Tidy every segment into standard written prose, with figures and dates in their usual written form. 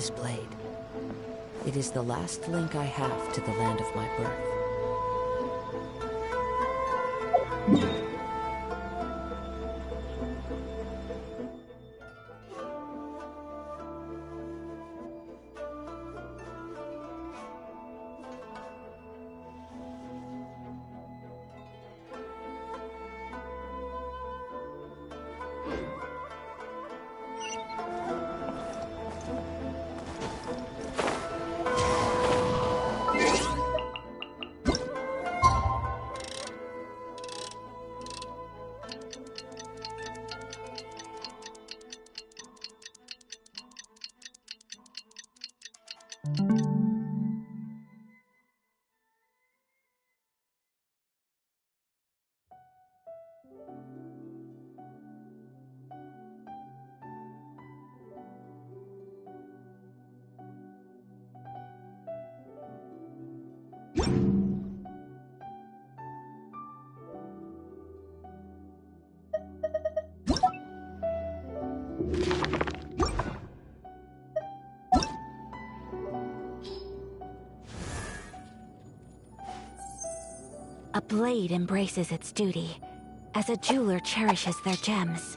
this blade. It is the last link I have to the land of my birth. A blade embraces its duty, as a jeweler cherishes their gems.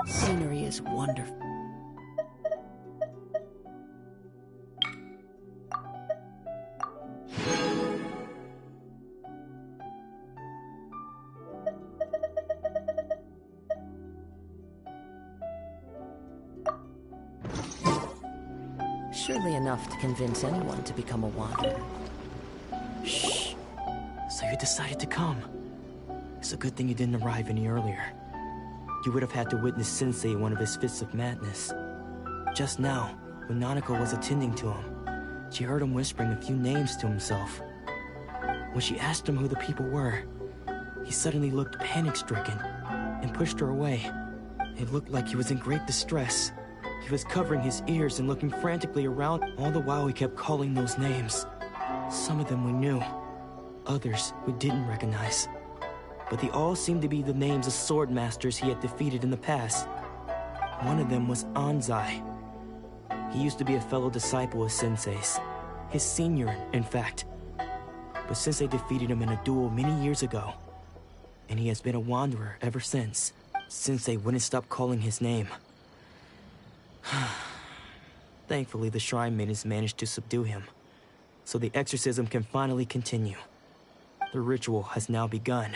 The scenery is wonderful. Surely enough to convince anyone to become a wanderer. Shh. So you decided to come. It's a good thing you didn't arrive any earlier. You would have had to witness Sensei in one of his fits of madness. Just now, when Nanako was attending to him, she heard him whispering a few names to himself. When she asked him who the people were, he suddenly looked panic-stricken and pushed her away. It looked like he was in great distress. He was covering his ears and looking frantically around. All the while he kept calling those names. Some of them we knew, others we didn't recognize. But they all seemed to be the names of sword masters he had defeated in the past. One of them was Anzai. He used to be a fellow disciple of Sensei's. His senior, in fact. But Sensei defeated him in a duel many years ago. And he has been a wanderer ever since. Sensei wouldn't stop calling his name. Thankfully, the shrine maidens managed to subdue him, so the exorcism can finally continue. The ritual has now begun.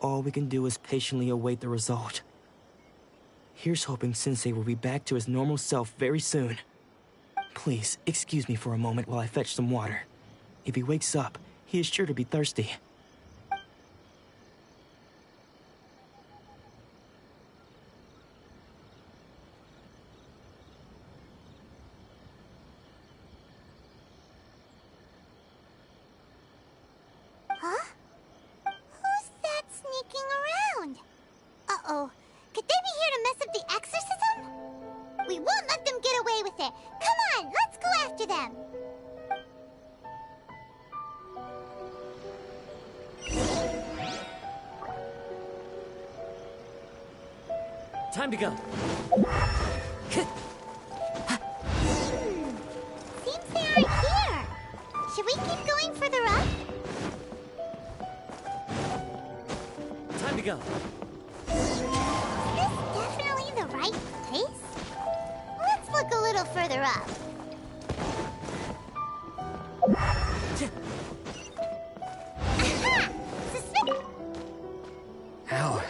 All we can do is patiently await the result. Here's hoping Sensei will be back to his normal self very soon. Please, excuse me for a moment while I fetch some water. If he wakes up, he is sure to be thirsty. Huh? Who's that sneaking around? Uh-oh. Could they be here to mess up the exorcism? We won't let them get away with it. Come on, let's go after them. Time to go. Seems they aren't here. Should we keep going further up? Time to go. Is this definitely the right place? Let's look a little further up. Aha!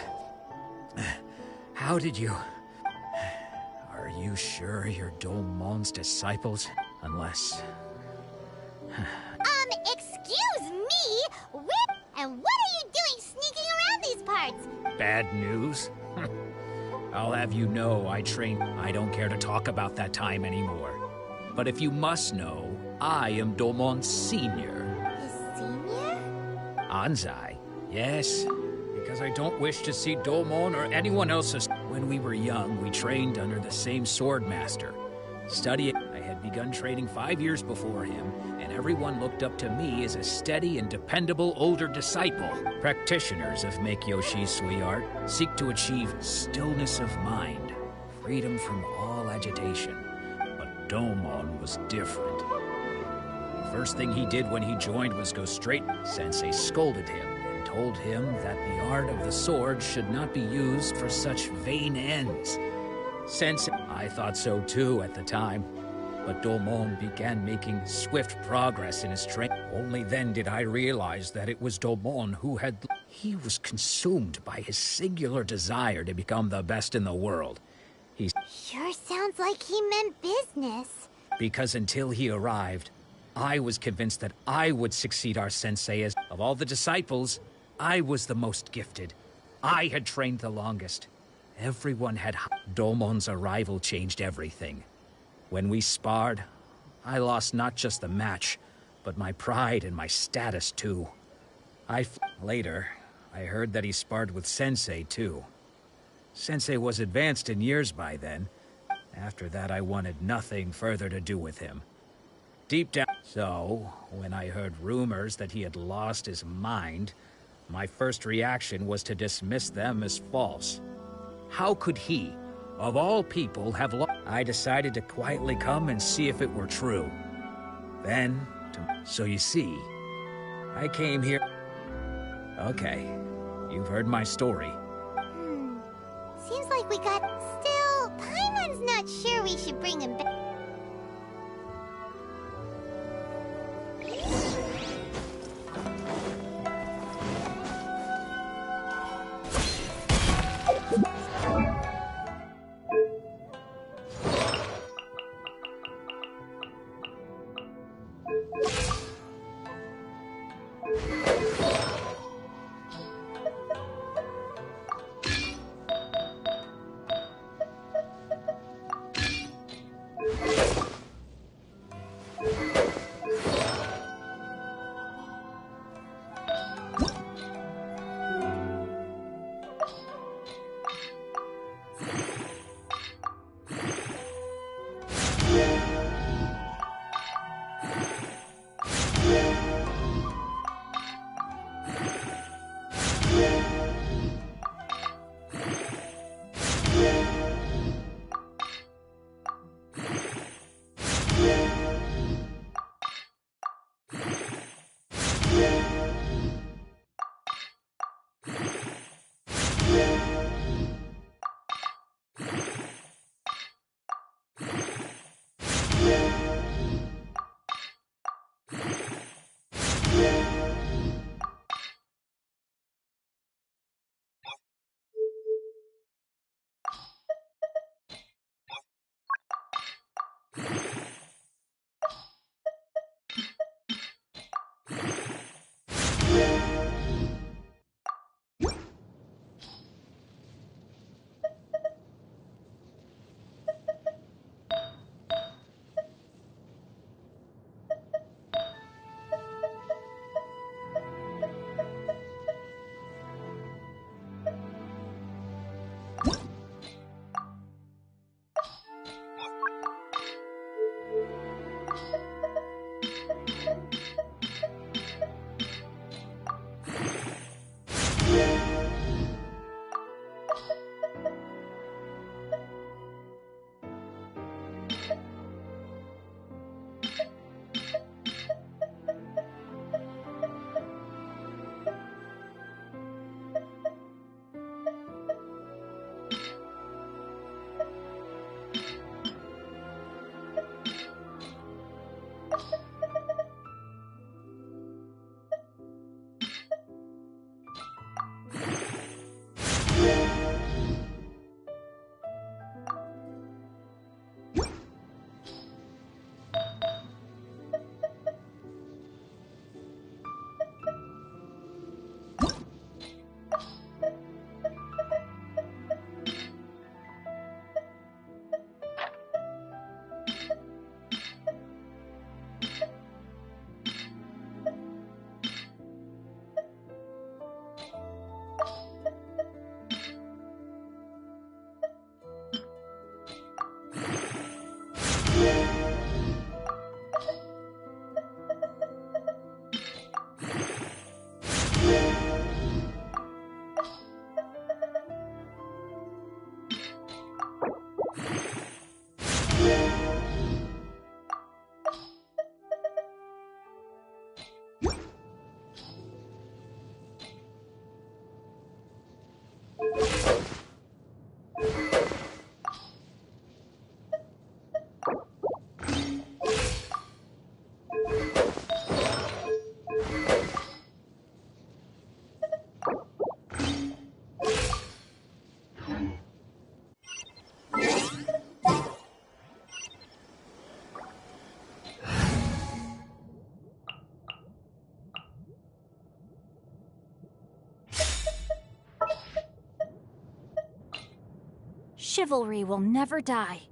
How did you... Are you sure you're Dolmon's disciples? Unless... Excuse me? And what are you doing sneaking around these parts? Bad news? I'll have you know I don't care to talk about that time anymore. But if you must know, I am Dolmon's senior. His senior? Anzai, yes. Because I don't wish to see Dolmon or anyone else's. When we were young, we trained under the same sword master. Studying, I had begun training 5 years before him, and everyone looked up to me as a steady and dependable older disciple. Practitioners of Make Yoshi's Sui art seek to achieve stillness of mind, freedom from all agitation. But Dolmon was different. The first thing he did when he joined was go straight. Sensei scolded him and told him that the art of the sword should not be used for such vain ends. Sensei, I thought so too at the time. But Dolmon began making swift progress in his training. Only then did I realize that it was Dolmon who had... He was consumed by his singular desire to become the best in the world. He... Sure sounds like he meant business. Because until he arrived, I was convinced that I would succeed our sensei as... Of all the disciples, I was the most gifted. I had trained the longest. Everyone had... Dolmon's arrival changed everything. When we sparred, I lost not just the match, but my pride and my status too. Later, I heard that he sparred with Sensei too. Sensei was advanced in years by then. After that, I wanted nothing further to do with him. Deep down... So, when I heard rumors that he had lost his mind, my first reaction was to dismiss them as false. How could he, of all people, have lost... I decided to quietly come and see if it were true. Then, so you see, I came here... Okay, you've heard my story. Seems like we got... Still, Paimon's not sure we should bring him back. chivalry will never die.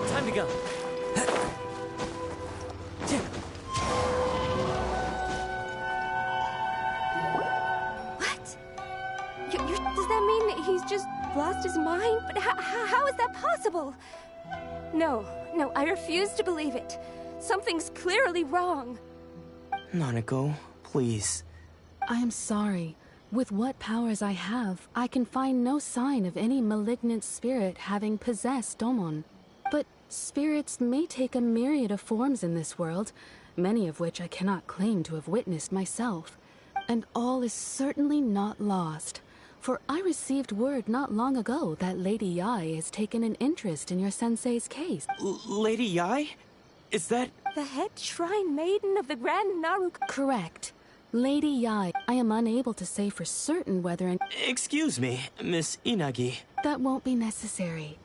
Time to go. What? Does that mean that he's just lost his mind? But how is that possible? No, I refuse to believe it. Something's clearly wrong. Nanako, please. I am sorry. With what powers I have, I can find no sign of any malignant spirit having possessed Domon. But spirits may take a myriad of forms in this world, many of which I cannot claim to have witnessed myself. And all is certainly not lost, for I received word not long ago that Lady Yai has taken an interest in your sensei's case. Lady Yai? Is that... The head shrine maiden of the Grand Naru... Correct. Lady Yai. I am unable to say for certain whether... Excuse me, Miss Inagi. That won't be necessary.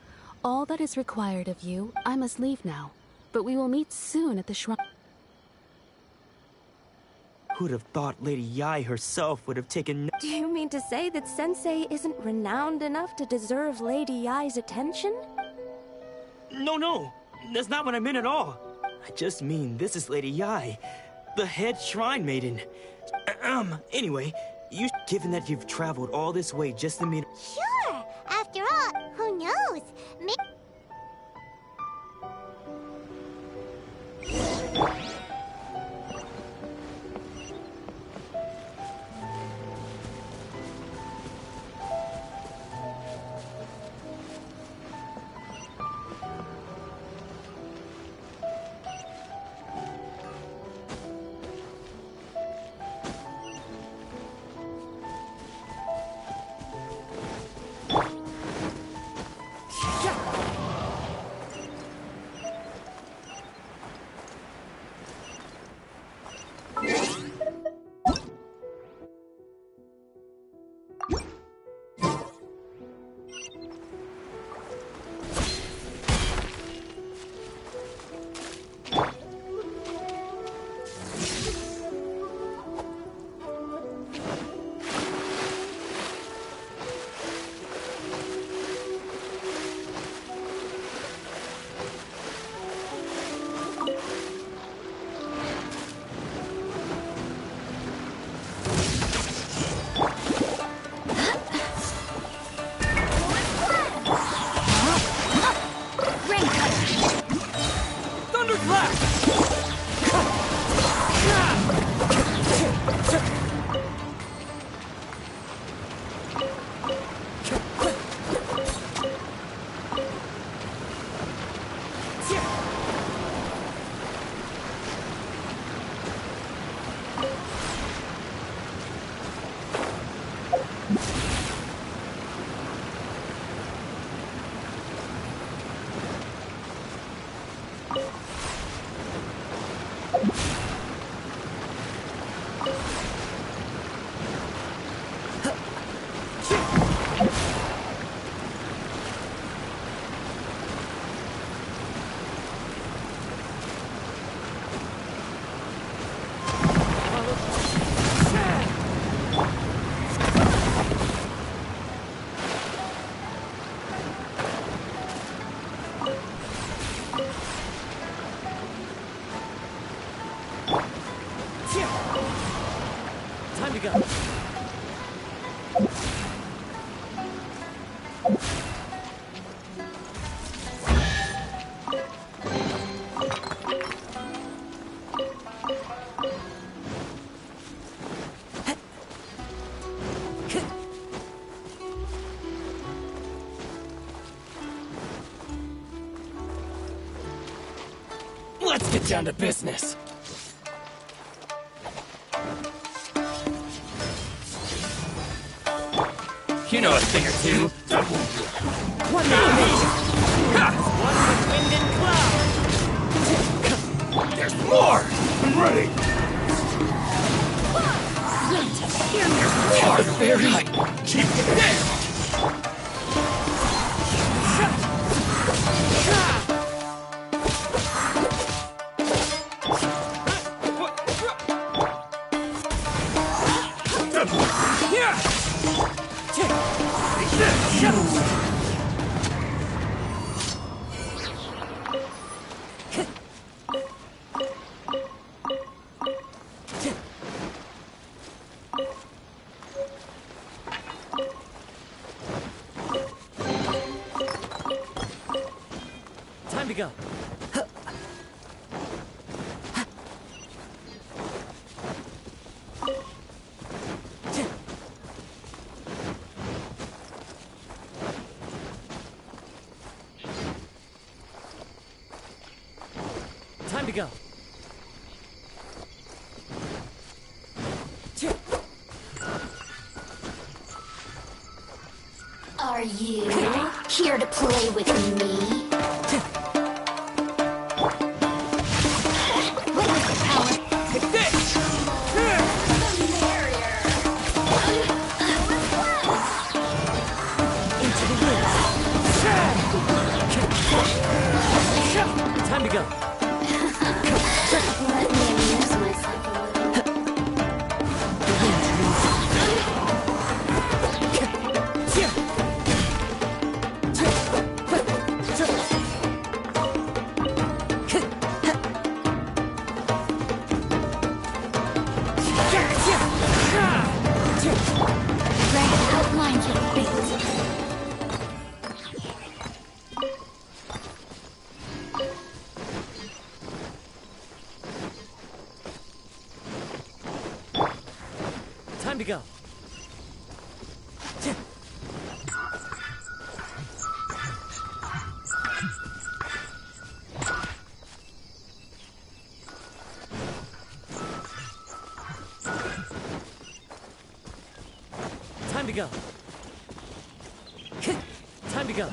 All that is required of you, I must leave now. But we will meet soon at the shrine. Who'd have thought Lady Yai herself would have taken... Do you mean to say that Sensei isn't renowned enough to deserve Lady Yai's attention? No. That's not what I meant at all. I just mean this is Lady Yai, the head shrine maiden. Anyway, given that you've traveled all this way just to meet... Sure! After all, who knows? Time to go. Let's get down to business. You know a thing or two. One with wind and cloud. There's more! I'm ready! There's more! Very high. Keep it there! Time to go. Time to go. Are you here to play with me? Witness the power. Take this! Into the woods. Time to go. Let me amuse myself a little. Red outlines of fate. Time to go. Time to go. Time to go.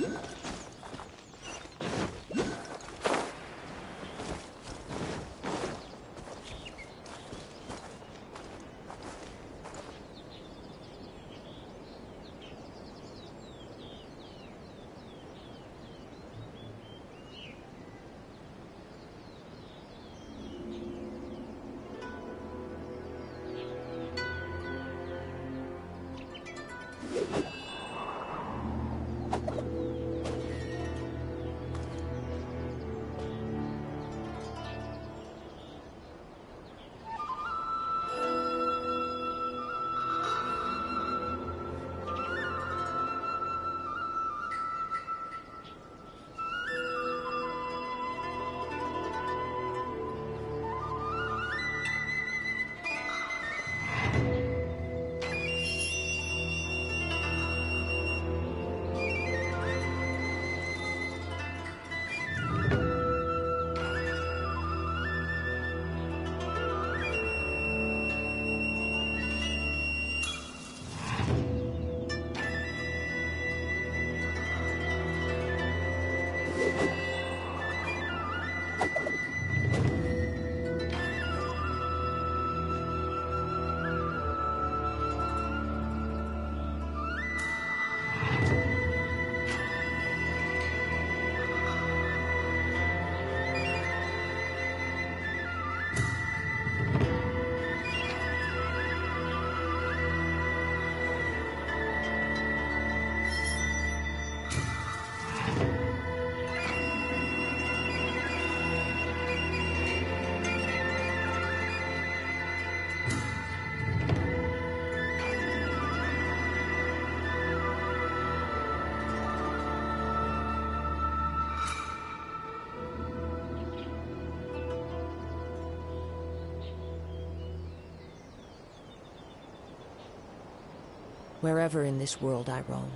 Wherever in this world I roam,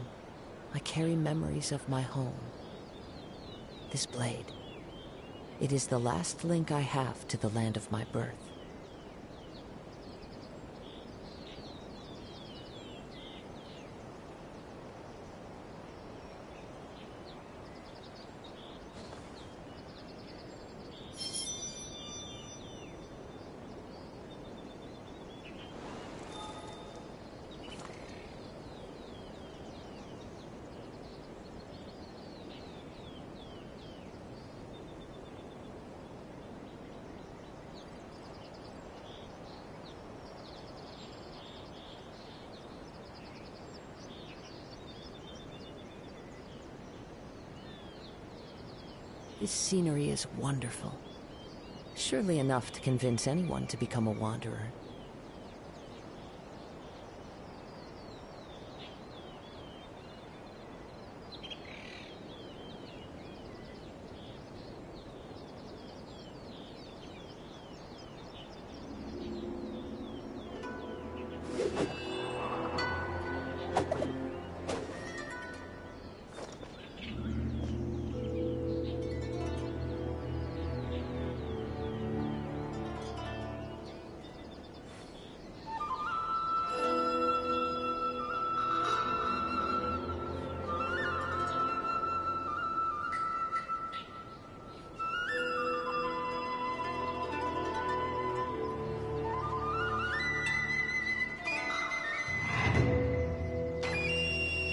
I carry memories of my home. This blade, it is the last link I have to the land of my birth. This scenery is wonderful. Surely enough to convince anyone to become a wanderer.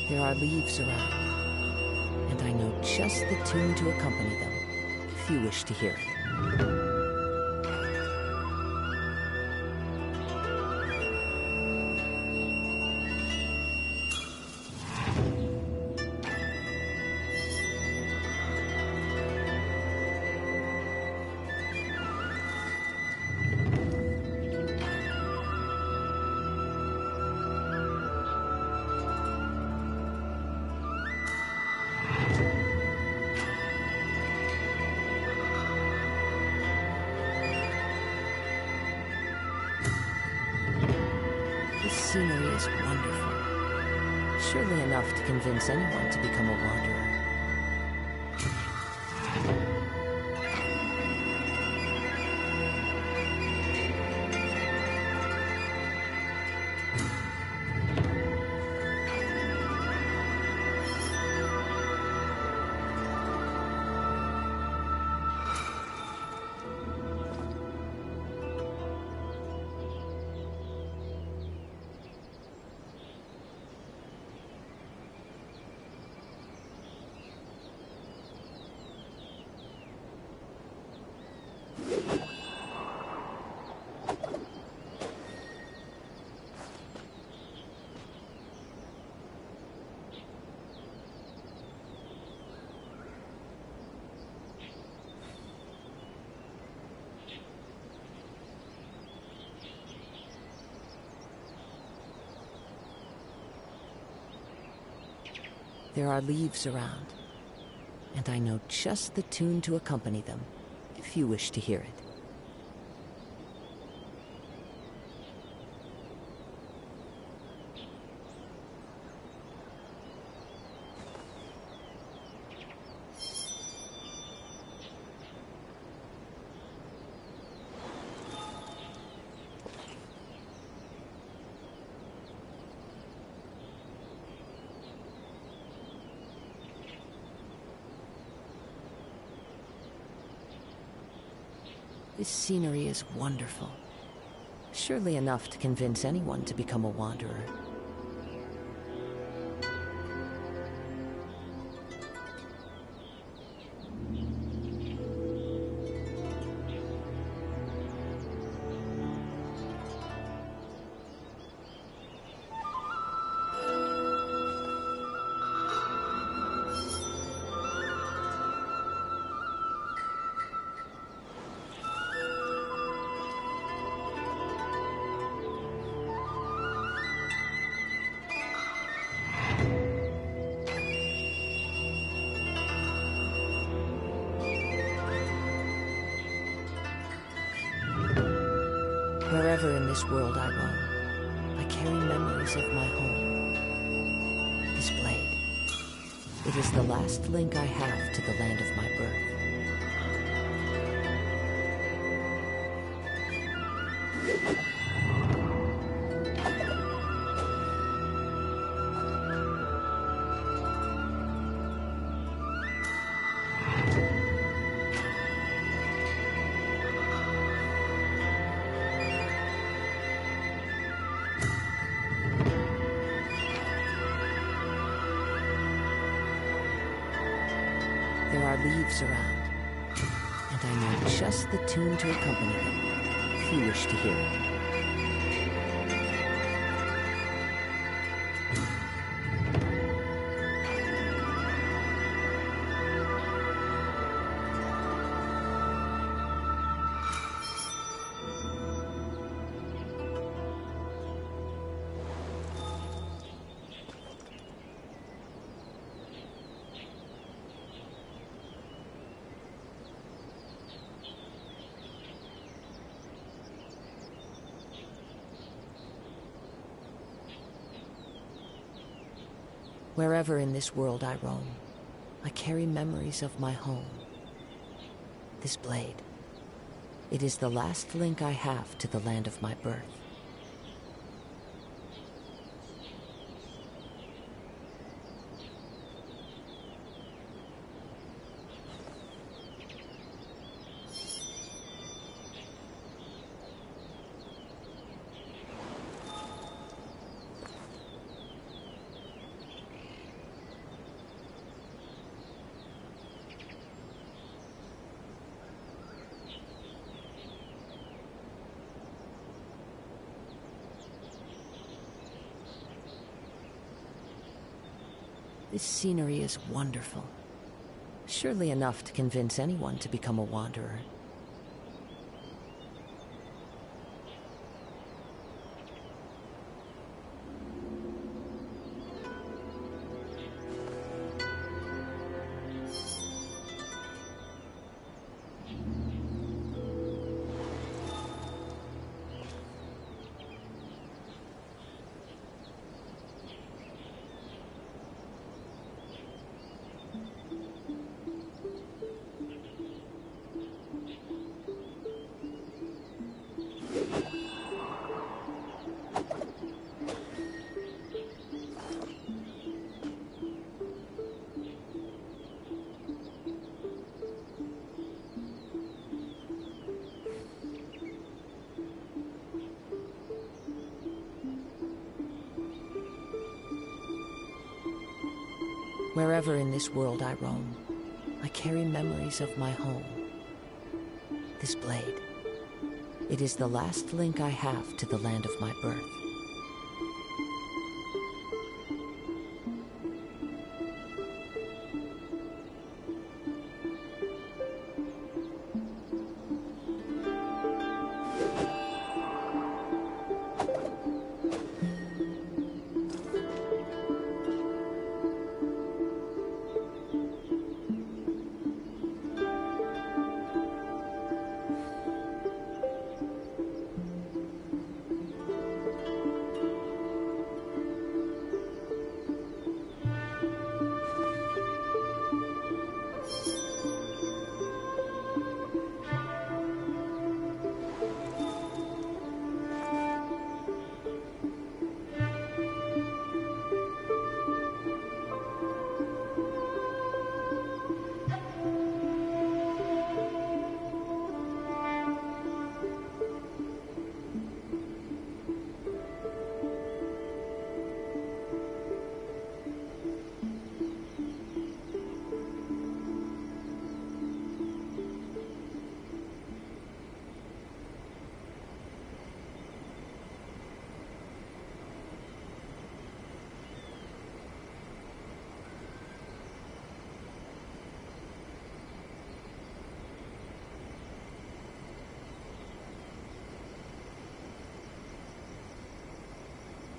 There are leaves around, and I know just the tune to accompany them, if you wish to hear it. This scenery is wonderful. Surely enough to convince anyone to become a wanderer. There are leaves around, and I know just the tune to accompany them, if you wish to hear it. This scenery is wonderful. Surely enough to convince anyone to become a wanderer. Wherever in this world I roam, I carry memories of my home. It is the last link I have to the land of my birth. There are leaves around, and I know just the tune to accompany them, if you wish to hear it. Wherever in this world I roam, I carry memories of my home. This blade, it is the last link I have to the land of my birth. This scenery is wonderful. Surely enough to convince anyone to become a wanderer. Wherever in this world I roam, I carry memories of my home. This blade, it is the last link I have to the land of my birth.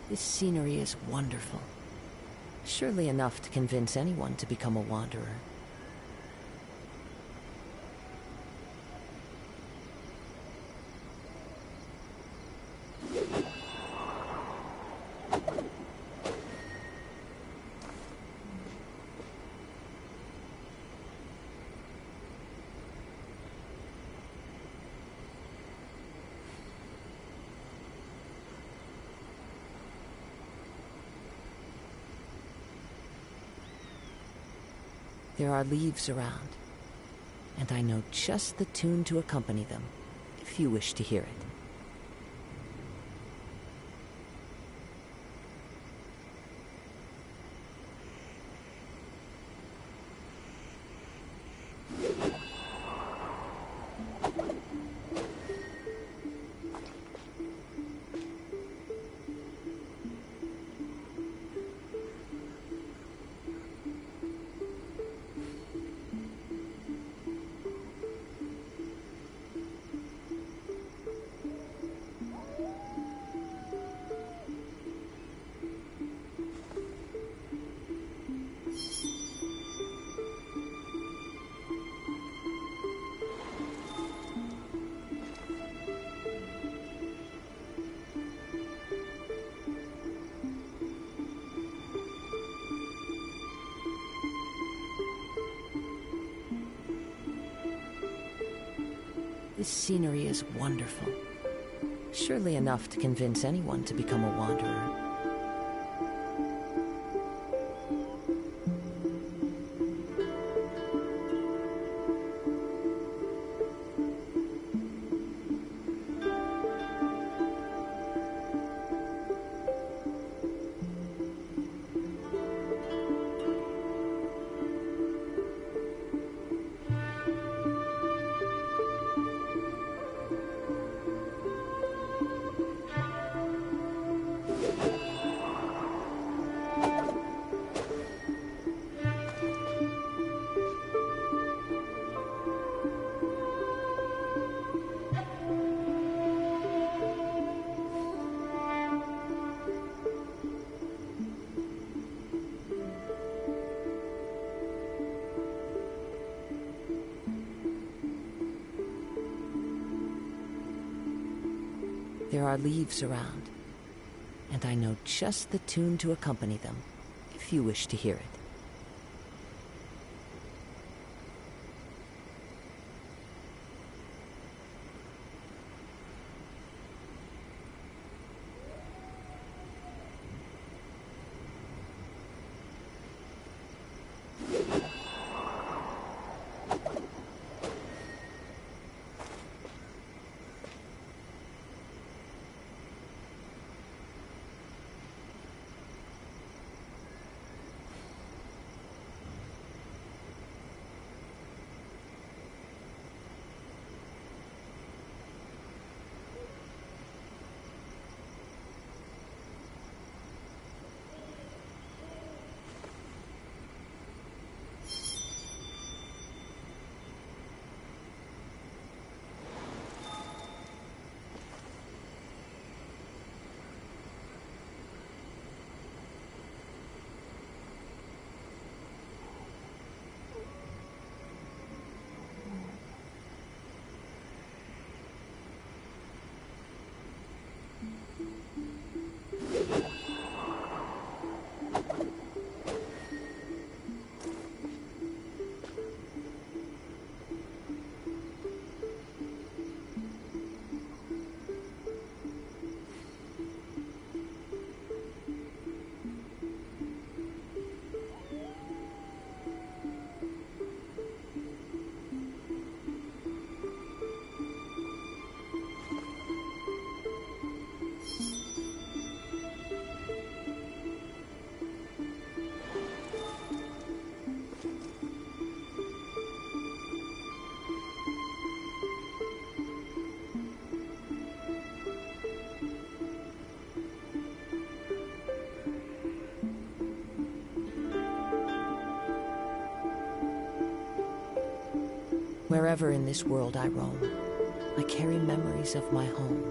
This scenery is wonderful. Surely enough to convince anyone to become a wanderer. There are leaves around, and I know just the tune to accompany them, if you wish to hear it. This scenery is wonderful. Surely enough to convince anyone to become a wanderer. There are leaves around, and I know just the tune to accompany them, if you wish to hear it. Wherever in this world I roam, I carry memories of my home.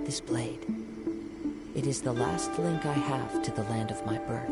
This blade, it is the last link I have to the land of my birth.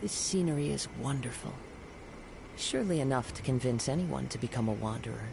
This scenery is wonderful. Surely enough to convince anyone to become a wanderer.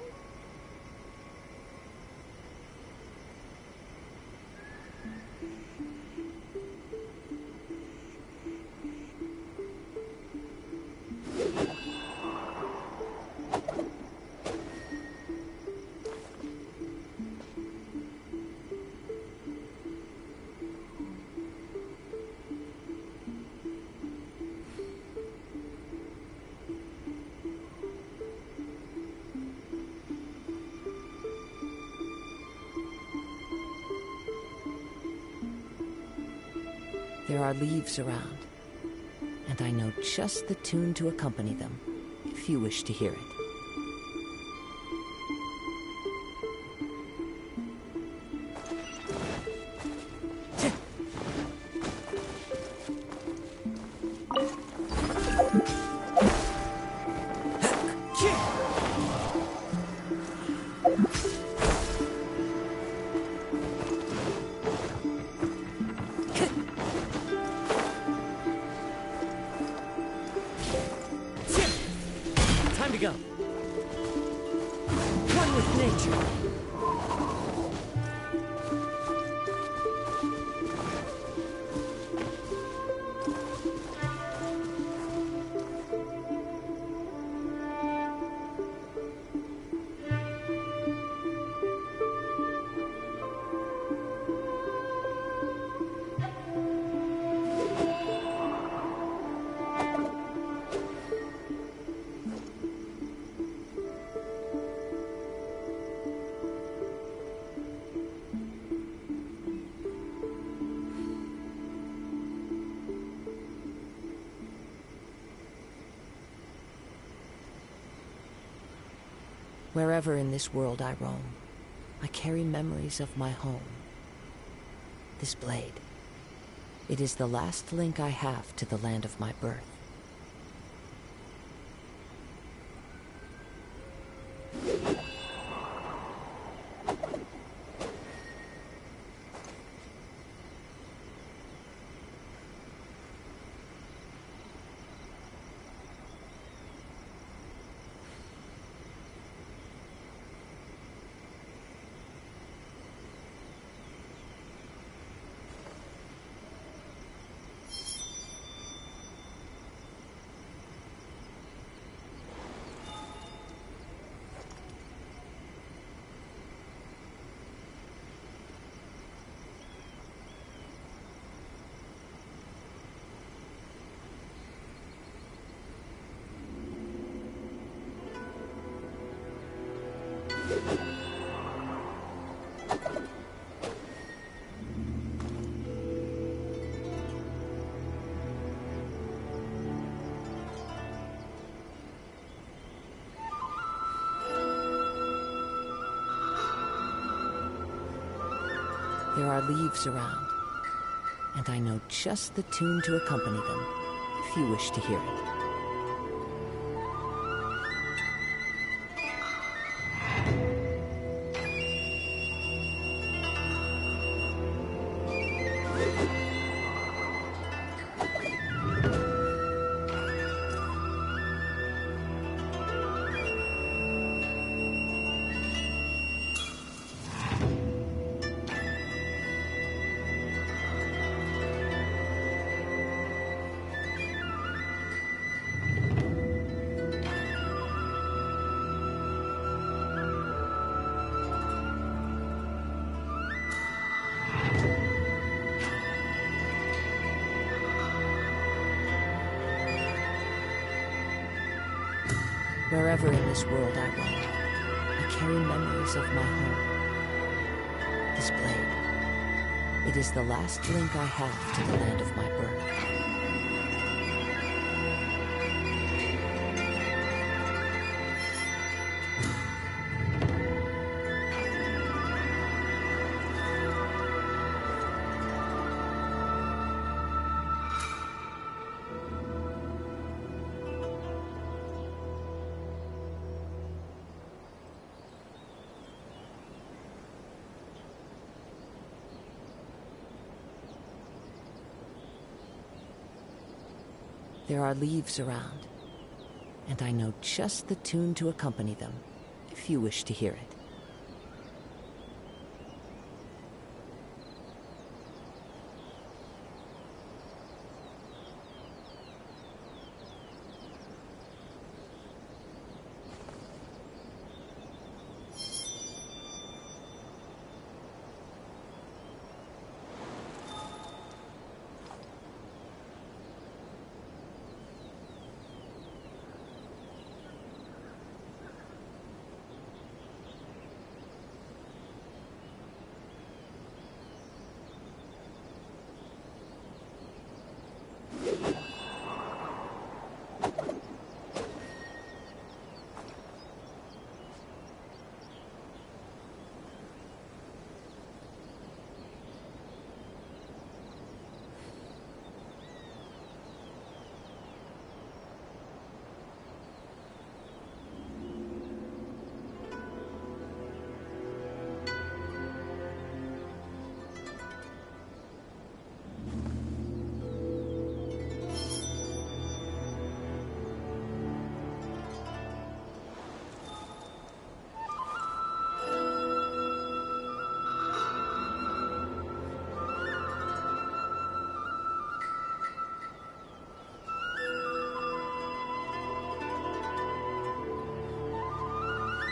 There are leaves around, and I know just the tune to accompany them, if you wish to hear it. Time to go. One with nature. Wherever in this world I roam, I carry memories of my home. This blade, it is the last link I have to the land of my birth. There are leaves around, and I know just the tune to accompany them, if you wish to hear it. Wherever in this world I roam, I carry memories of my home. This blade, it is the last link I have to the land of my birth. There are leaves around, and I know just the tune to accompany them, if you wish to hear it.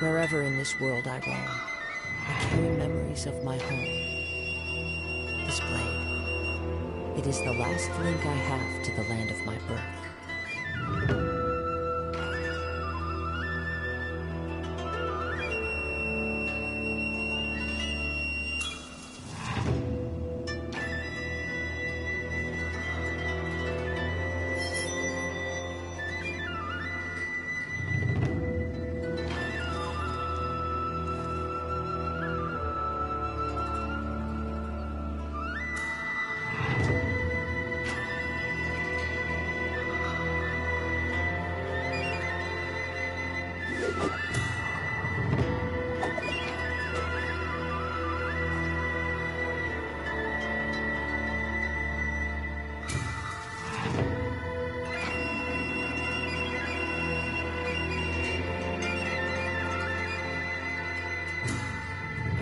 Wherever in this world I roam, I carry memories of my home. This blade. It is the last link I have to the land of my birth.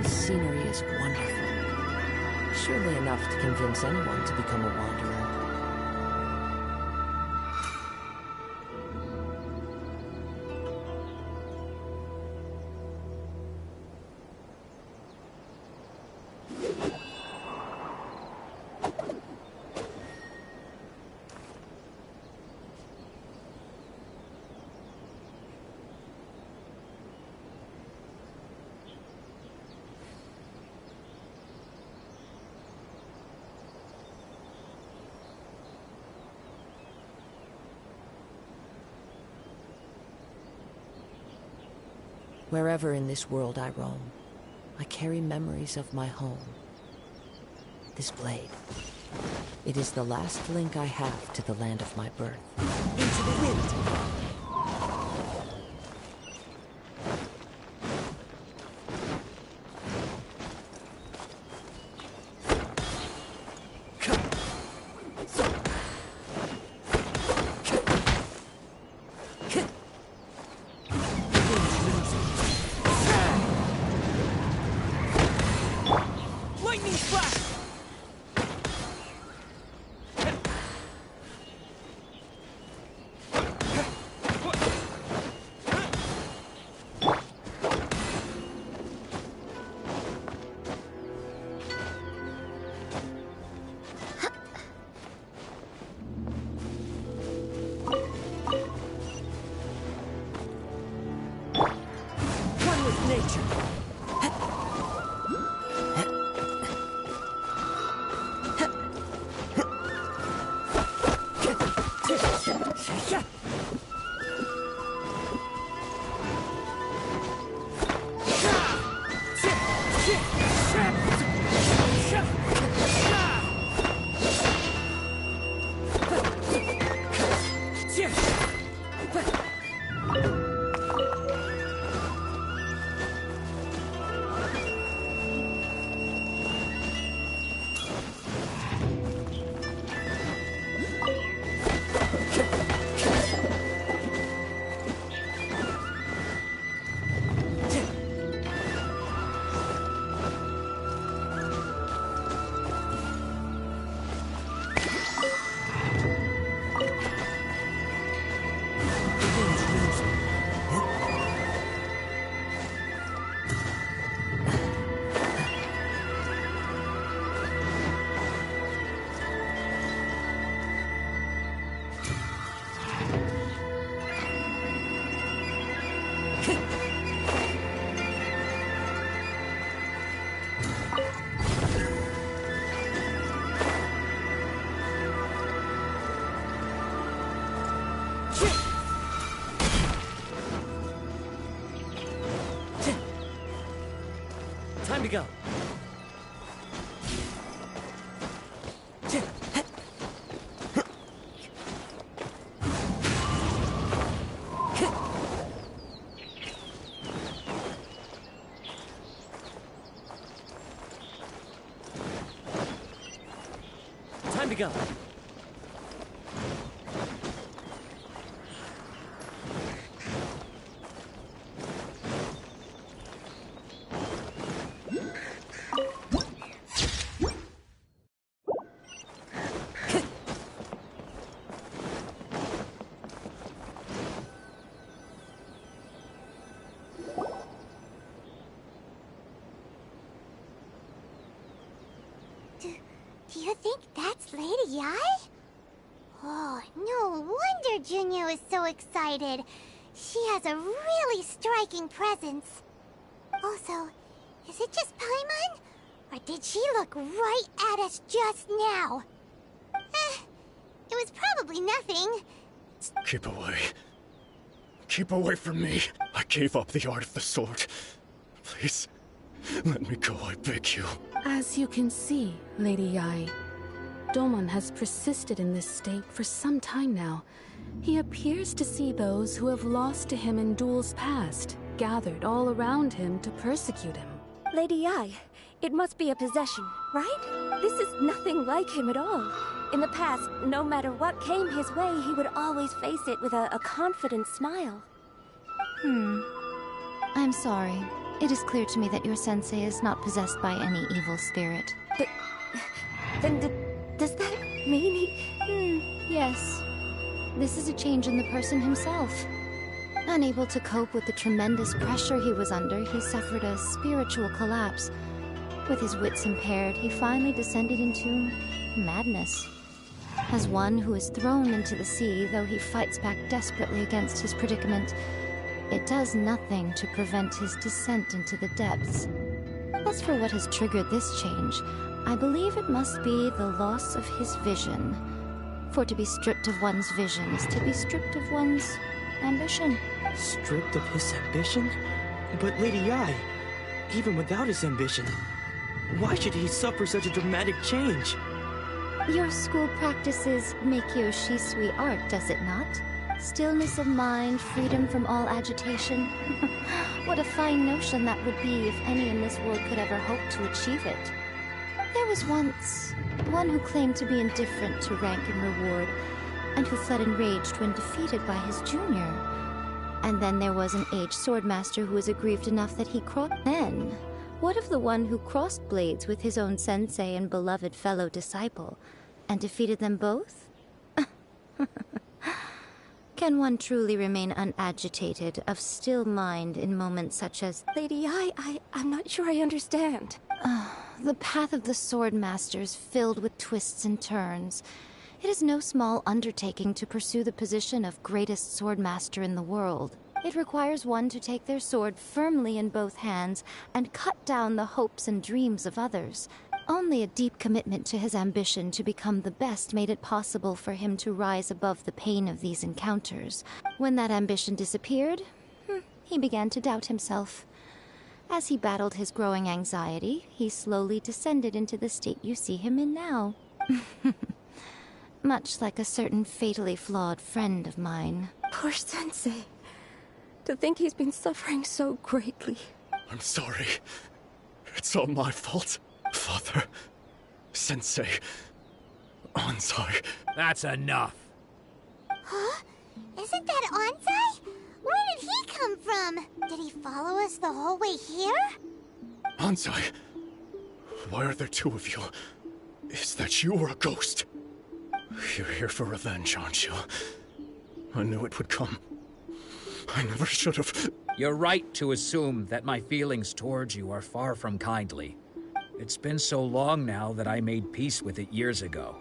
Scenery is wonderful. Surely enough to convince anyone to become a wanderer. Wherever in this world I roam, I carry memories of my home. This blade. It is the last link I have to the land of my birth. Into the wind! to go. Time to go. Do you think that's Lady Yai? Oh, no wonder Junior is so excited. She has a really striking presence. Also, is it just Paimon? Or did she look right at us just now? It was probably nothing. Keep away. Keep away from me. I gave up the art of the sword. Please, let me go, I beg you. As you can see, Lady Yai, Domon has persisted in this state for some time now. He appears to see those who have lost to him in duels past, gathered all around him to persecute him. Lady Yai, it must be a possession, right? This is nothing like him at all. In the past, no matter what came his way, he would always face it with a confident smile. I'm sorry. It is clear to me that your sensei is not possessed by any evil spirit. But then does that mean he... Yes. This is a change in the person himself. Unable to cope with the tremendous pressure he was under, he suffered a spiritual collapse. With his wits impaired, he finally descended into madness. As one who is thrown into the sea, though he fights back desperately against his predicament, it does nothing to prevent his descent into the depths. As for what has triggered this change, I believe it must be the loss of his vision. For to be stripped of one's vision is to be stripped of one's ambition. Stripped of his ambition? But Lady Yai, even without his ambition, why should he suffer such a dramatic change? Your school practices Meikyo Shisui art, does it not? Stillness of mind, freedom from all agitation. What a fine notion that would be if any in this world could ever hope to achieve it. There was once one who claimed to be indifferent to rank and reward, and who fled enraged when defeated by his junior. And then there was an aged swordmaster who was aggrieved enough that he crossed. Then, what of the one who crossed blades with his own sensei and beloved fellow disciple, and defeated them both? Can one truly remain unagitated, of still mind in moments such as... Lady Yai, I'm not sure I understand. The path of the swordmaster is filled with twists and turns. It is no small undertaking to pursue the position of greatest swordmaster in the world. It requires one to take their sword firmly in both hands and cut down the hopes and dreams of others. Only a deep commitment to his ambition to become the best made it possible for him to rise above the pain of these encounters. When that ambition disappeared, he began to doubt himself. As he battled his growing anxiety, he slowly descended into the state you see him in now. Much like a certain fatally flawed friend of mine. Poor Sensei. To think he's been suffering so greatly. I'm sorry. It's all my fault. Father, Sensei, Onsai. That's enough. Huh? Isn't that Onsai? Where did he come from? Did he follow us the whole way here? Onsai, why are there two of you? Is that you or a ghost? You're here for revenge, aren't you? I knew it would come. I never should have... You're right to assume that my feelings towards you are far from kindly. It's been so long now that I made peace with it years ago.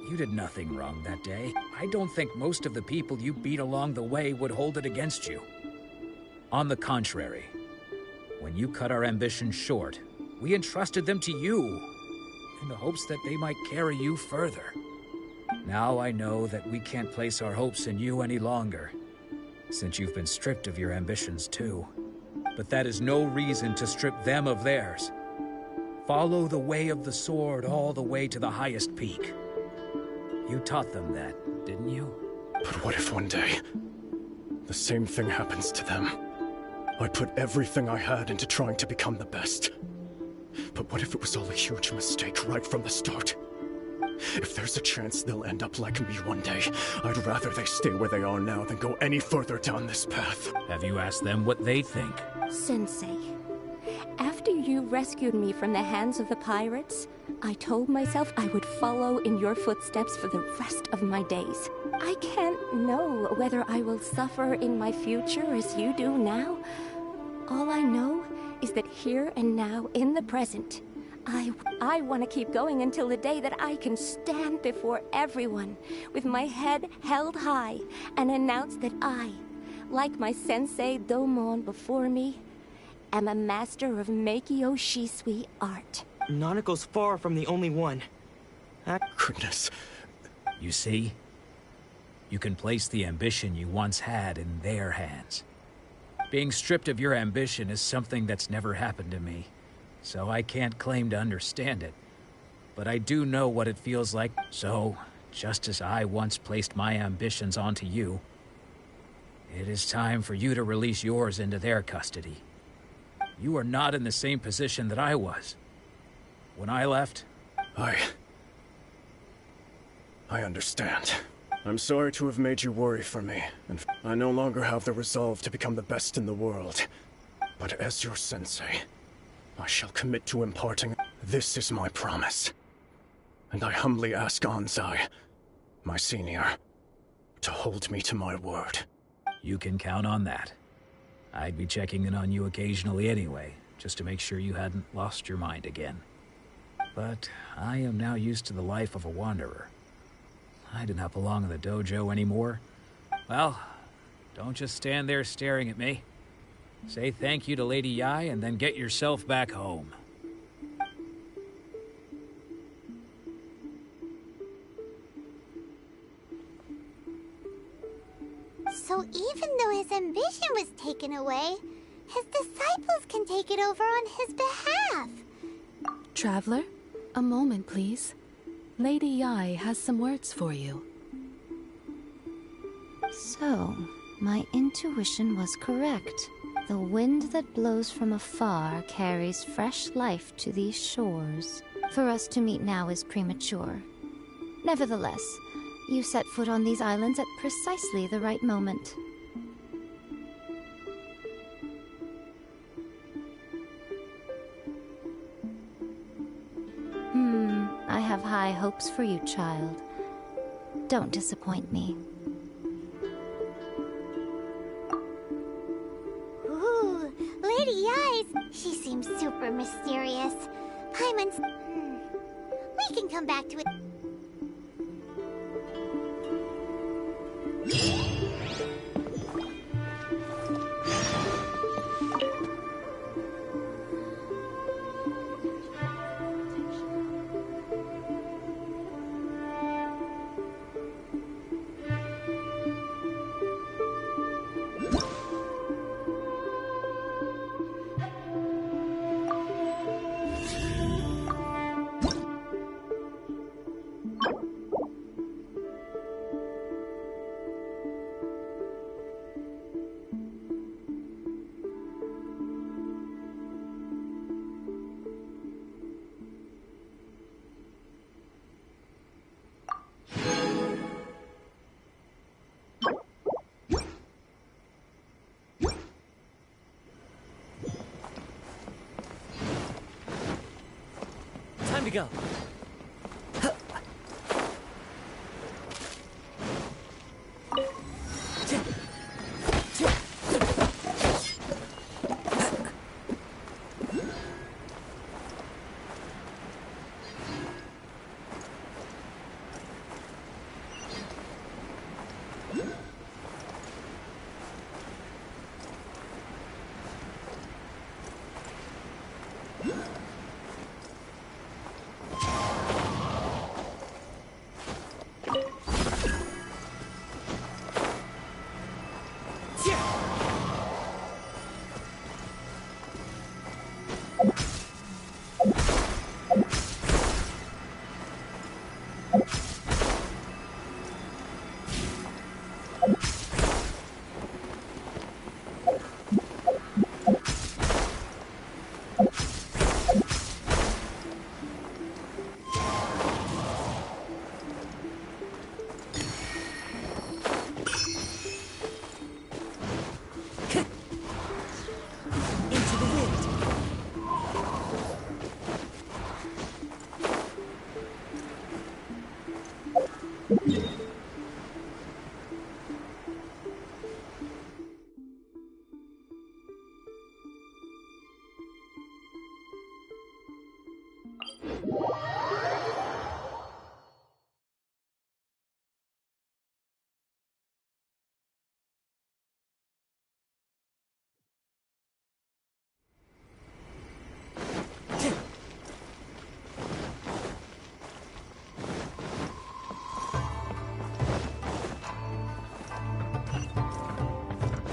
You did nothing wrong that day. I don't think most of the people you beat along the way would hold it against you. On the contrary, when you cut our ambitions short, we entrusted them to you, in the hopes that they might carry you further. Now I know that we can't place our hopes in you any longer, since you've been stripped of your ambitions too. But that is no reason to strip them of theirs. Follow the way of the sword all the way to the highest peak. You taught them that, didn't you? But what if one day, the same thing happens to them? I put everything I had into trying to become the best. But what if it was all a huge mistake right from the start? If there's a chance they'll end up like me one day, I'd rather they stay where they are now than go any further down this path. Have you asked them what they think? Sensei, after you rescued me from the hands of the pirates, I told myself I would follow in your footsteps for the rest of my days. I can't know whether I will suffer in my future as you do now. All I know is that here and now, in the present, I want to keep going until the day that I can stand before everyone with my head held high and announce that I, like my sensei Domon before me, am a master of Meikyo Shisui art. Nanako's far from the only one. Goodness. You see? You can place the ambition you once had in their hands. Being stripped of your ambition is something that's never happened to me, so I can't claim to understand it. But I do know what it feels like, so just as I once placed my ambitions onto you, it is time for you to release yours into their custody. You are not in the same position that I was. When I left... I understand. I'm sorry to have made you worry for me, and I no longer have the resolve to become the best in the world. But as your sensei, I shall commit to imparting. This is my promise. And I humbly ask Anzai, my senior, to hold me to my word. You can count on that. I'd be checking in on you occasionally anyway, just to make sure you hadn't lost your mind again. But I am now used to the life of a wanderer. I do not belong in the dojo anymore. Well, don't just stand there staring at me. Say thank you to Lady Yai and then get yourself back home. So even though his ambition was taken away, his disciples can take it over on his behalf. Traveler, a moment, please. Lady Yai has some words for you. So, my intuition was correct. The wind that blows from afar carries fresh life to these shores. For us to meet now is premature. Nevertheless, you set foot on these islands at precisely the right moment. I have high hopes for you, child. Don't disappoint me. Ooh, Lady Yai's. She seems super mysterious. Paimon's. We can come back to it. Time to go.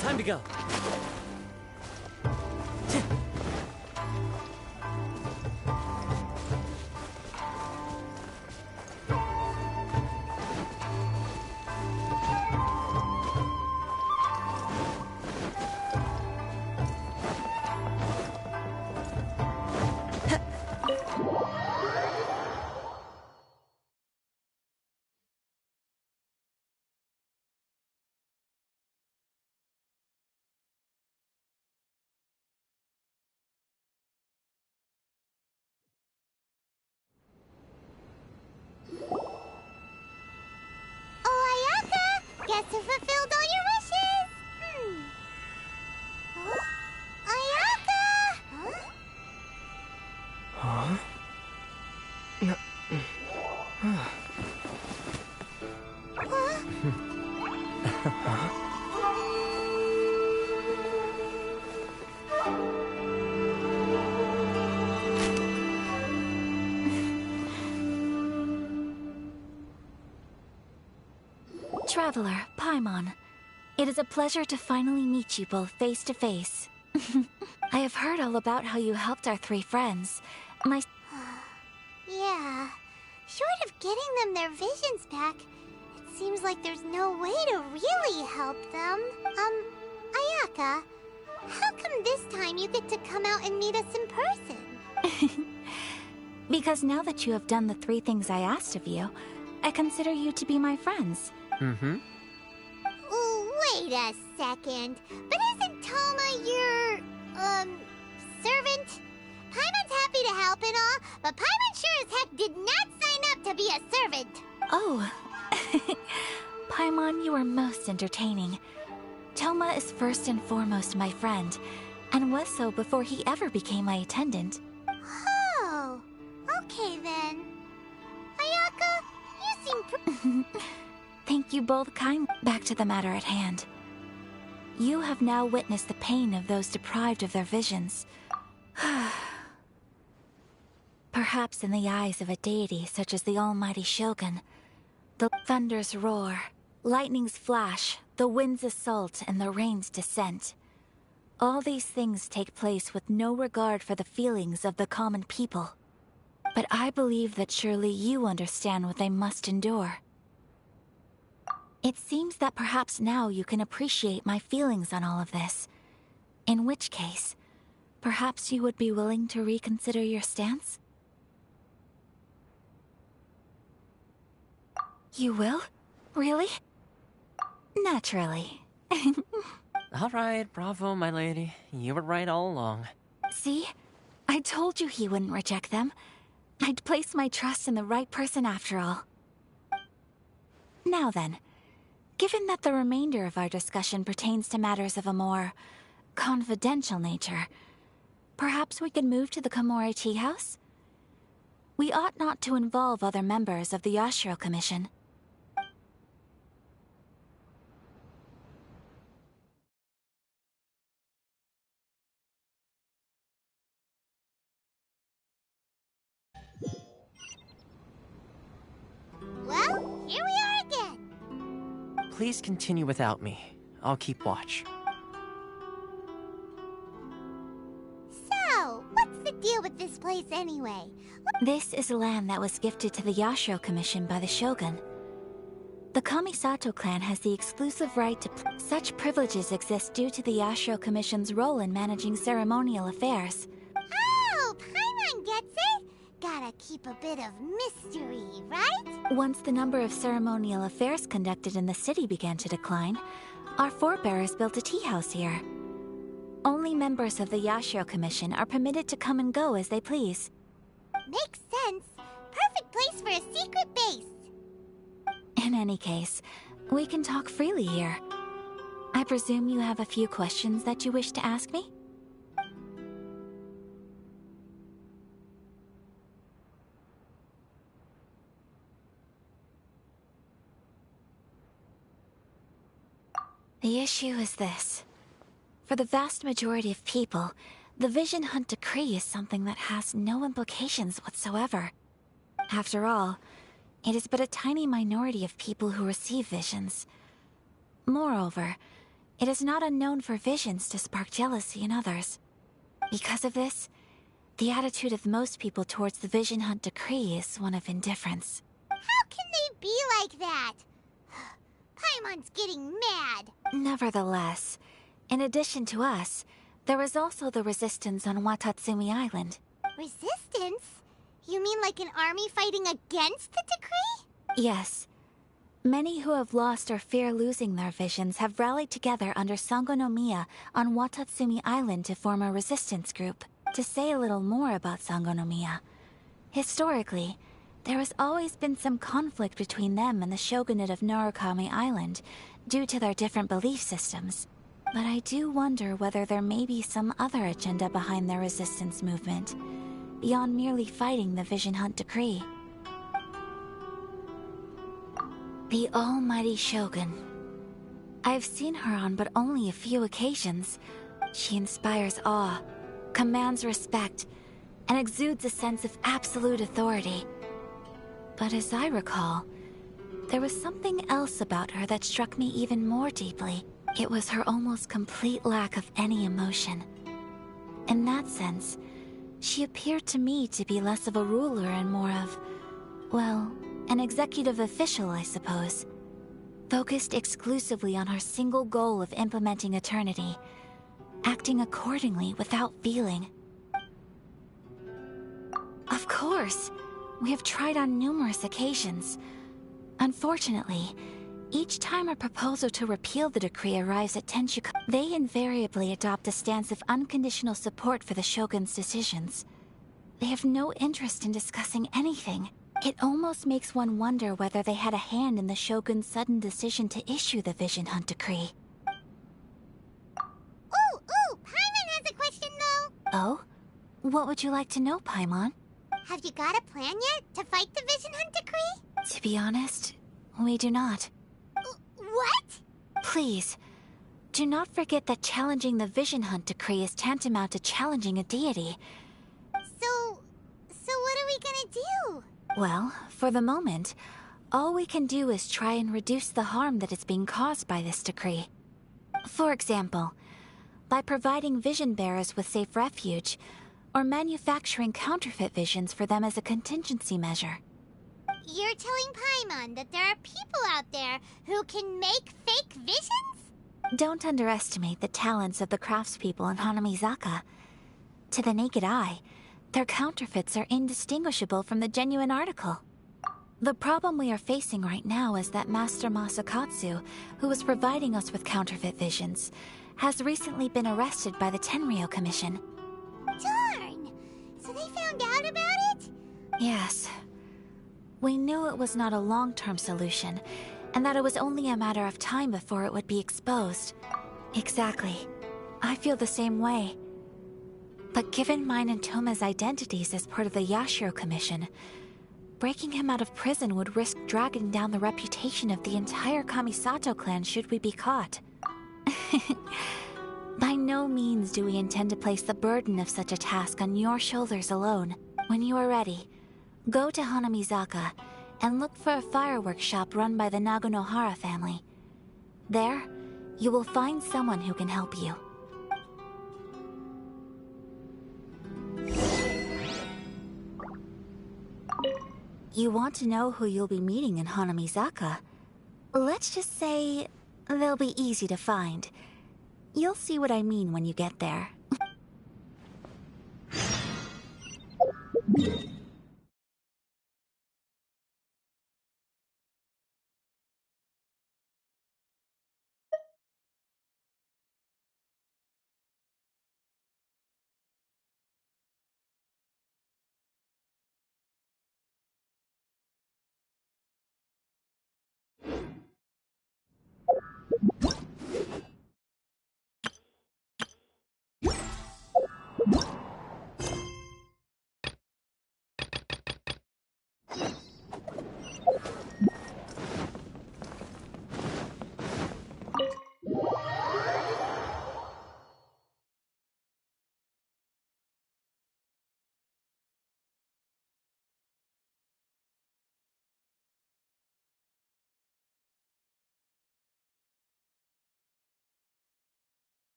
Time to go. Guess who fulfilled all your wishes? Huh? Ayaka! Huh? Traveler, Paimon. It is a pleasure to finally meet you both face to face. I have heard all about how you helped our three friends. Yeah. Short of getting them their visions back, it seems like there's no way to really help them. Ayaka, how come this time you get to come out and meet us in person? Because now that you have done the three things I asked of you, I consider you to be my friends. Mm-hmm. Wait a second. But isn't Toma your, servant? Paimon's happy to help and all, but Paimon sure as heck did not sign up to be a servant. Oh. Paimon, you are most entertaining. Toma is first and foremost my friend, and was so before he ever became my attendant. Oh, okay then. Ayaka, you seem Thank you both kindly. Back to the matter at hand. You have now witnessed the pain of those deprived of their visions. Perhaps in the eyes of a deity such as the almighty Shogun, the thunders roar, lightnings flash, the winds assault, and the rains descent. All these things take place with no regard for the feelings of the common people. But I believe that surely you understand what they must endure. It seems that perhaps now you can appreciate my feelings on all of this. In which case, perhaps you would be willing to reconsider your stance? You will? Really? Naturally. All right, bravo, my lady. You were right all along. See? I told you he wouldn't reject them. I'd placed my trust in the right person after all. Now then, given that the remainder of our discussion pertains to matters of a more confidential nature, perhaps we could move to the Komori Tea House? We ought not to involve other members of the Yashiro Commission. Well, here we are again. Please continue without me. I'll keep watch. So, what's the deal with this place anyway? This is land that was gifted to the Yashiro Commission by the Shogun. The Kamisato clan has the exclusive right to such privileges exist due to the Yashiro Commission's role in managing ceremonial affairs. Oh, Paimon gets it! Gotta keep a bit of mystery, right? Once the number of ceremonial affairs conducted in the city began to decline, our forebears built a tea house here. Only members of the Yashiro Commission are permitted to come and go as they please. Makes sense. Perfect place for a secret base. In any case, we can talk freely here. I presume you have a few questions that you wish to ask me? The issue is this. For the vast majority of people, the Vision Hunt Decree is something that has no implications whatsoever. After all, it is but a tiny minority of people who receive visions. Moreover, it is not unknown for visions to spark jealousy in others. Because of this, the attitude of most people towards the Vision Hunt Decree is one of indifference. How can they be like that? Paimon's getting mad. Nevertheless, in addition to us, there is also the resistance on Watatsumi Island. Resistance? You mean like an army fighting against the decree? Yes. Many who have lost or fear losing their visions have rallied together under Sangonomiya on Watatsumi Island to form a resistance group. To say a little more about Sangonomiya, historically, there has always been some conflict between them and the shogunate of Narukami Island due to their different belief systems. But I do wonder whether there may be some other agenda behind their resistance movement, beyond merely fighting the Vision Hunt Decree. The almighty Shogun. I've seen her on but only a few occasions. She inspires awe, commands respect, and exudes a sense of absolute authority. But as I recall, there was something else about her that struck me even more deeply. It was her almost complete lack of any emotion. In that sense, she appeared to me to be less of a ruler and more of, well, an executive official, I suppose. Focused exclusively on her single goal of implementing eternity, acting accordingly without feeling. Of course, we have tried on numerous occasions. Unfortunately, each time a proposal to repeal the decree arrives at Tenshuka, they invariably adopt a stance of unconditional support for the Shogun's decisions. They have no interest in discussing anything. It almost makes one wonder whether they had a hand in the Shogun's sudden decision to issue the Vision Hunt Decree. Ooh, Paimon has a question though. Oh? What would you like to know, Paimon? Have you got a plan yet to fight the Vision Hunt Decree? To be honest, we do not. What? Please, do not forget that challenging the Vision Hunt Decree is tantamount to challenging a deity. So what are we gonna do? Well, for the moment, all we can do is try and reduce the harm that is being caused by this decree. For example, by providing vision bearers with safe refuge, or manufacturing counterfeit visions for them as a contingency measure. You're telling Paimon that there are people out there who can make fake visions? Don't underestimate the talents of the craftspeople in Hanamizaka. To the naked eye, their counterfeits are indistinguishable from the genuine article. The problem we are facing right now is that Master Masakatsu, who was providing us with counterfeit visions, has recently been arrested by the Tenryou Commission. Darn! So they found out about it? Yes. We knew it was not a long-term solution, and that it was only a matter of time before it would be exposed. Exactly. I feel the same way. But given mine and Toma's identities as part of the Yashiro Commission, breaking him out of prison would risk dragging down the reputation of the entire Kamisato clan should we be caught. By no means do we intend to place the burden of such a task on your shoulders alone. When you are ready, go to Hanamizaka and look for a fireworks shop run by the Naganohara family. There, you will find someone who can help you. You want to know who you'll be meeting in Hanamizaka. Let's just say they'll be easy to find. You'll see what I mean when you get there.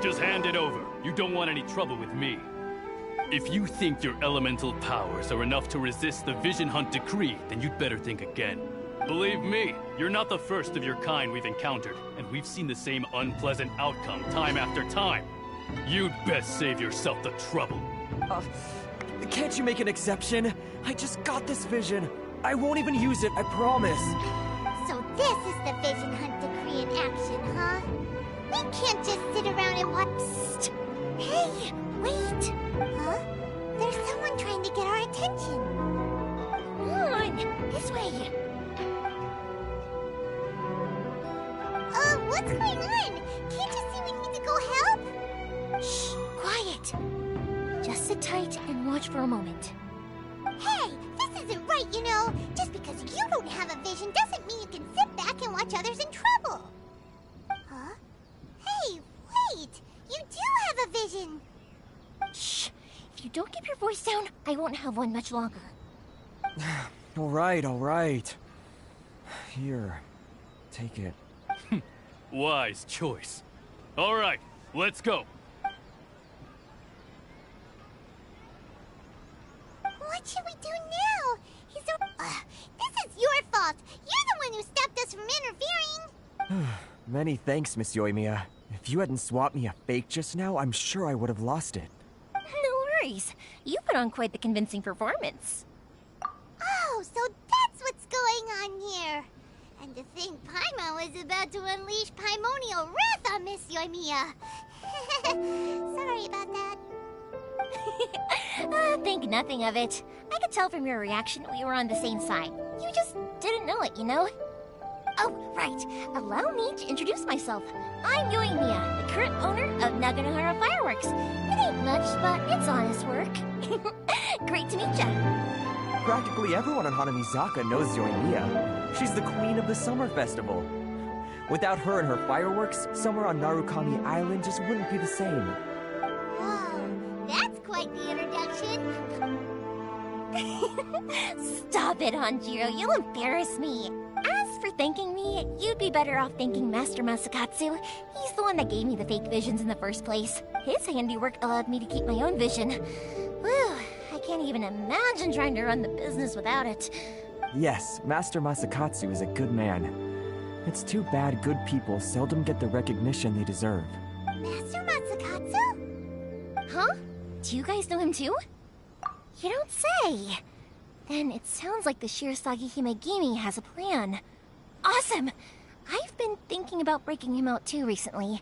Just hand it over. You don't want any trouble with me. If you think your elemental powers are enough to resist the Vision Hunt decree, then you'd better think again. Believe me, you're not the first of your kind we've encountered, and we've seen the same unpleasant outcome time after time. You'd best save yourself the trouble. Can't you make an exception? I just got this vision. I won't even use it, I promise. So this is the Vision Hunt decree in action, huh? We can't just sit around and watch. Psst! Hey, wait! Huh? There's someone trying to get our attention. Come on, this way. What's going on? Can't you see we need to go help? Shh, quiet. Just sit tight and watch for a moment. Hey, this isn't right, you know. Just because you don't have a vision doesn't mean you can sit back and watch others in trouble. Huh? Hey, wait! You do have a vision! Shh! If you don't keep your voice down, I won't have one much longer. Alright. Here, take it. Wise choice. Alright, let's go. What should we do now? This is your fault! You're the one who stopped us from interfering! Many thanks, Miss Yoimiya. If you hadn't swapped me a fake just now, I'm sure I would have lost it. No worries. You put on quite the convincing performance. Oh, so that's what's going on here. And to think Paimon was about to unleash Paimonial wrath on Miss Yoimiya. Sorry about that. Think nothing of it. I could tell from your reaction we were on the same side. You just didn't know it, you know? Oh, right. Allow me to introduce myself. I'm Yoimiya, the current owner of Naganohara Fireworks. It ain't much, but it's honest work. Great to meet ya. Practically everyone on Hanamizaka knows Yoimiya. She's the queen of the summer festival. Without her and her fireworks, summer on Narukami Island just wouldn't be the same. Whoa, that's quite the introduction. Stop it, Hanjiro. You'll embarrass me. As for thanking me, you'd be better off thanking Master Masakatsu. He's the one that gave me the fake visions in the first place. His handiwork allowed me to keep my own vision. Whew, I can't even imagine trying to run the business without it. Yes, Master Masakatsu is a good man. It's too bad good people seldom get the recognition they deserve. Master Masakatsu? Huh? Do you guys know him too? You don't say. Then it sounds like the Shirasagi Himegimi has a plan. Awesome! I've been thinking about breaking him out too recently.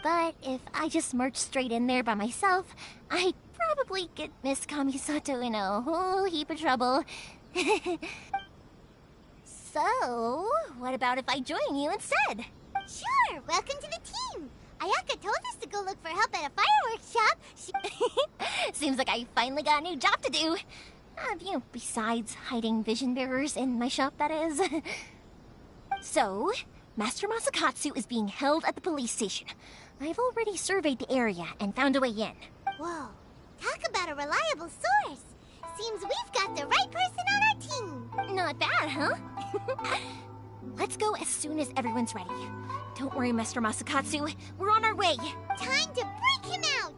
But if I just marched straight in there by myself, I'd probably get Miss Kamisato in a whole heap of trouble. So, what about if I join you instead? Sure, welcome to the team. Ayaka told us to go look for help at a fireworks shop. Seems like I finally got a new job to do. Besides hiding vision bearers in my shop, that is. So, Master Masakatsu is being held at the police station. I've already surveyed the area and found a way in. Whoa, talk about a reliable source. Seems we've got the right person on our team. Not bad, huh? Let's go as soon as everyone's ready. Don't worry, Master Masakatsu. We're on our way. Time to break him out.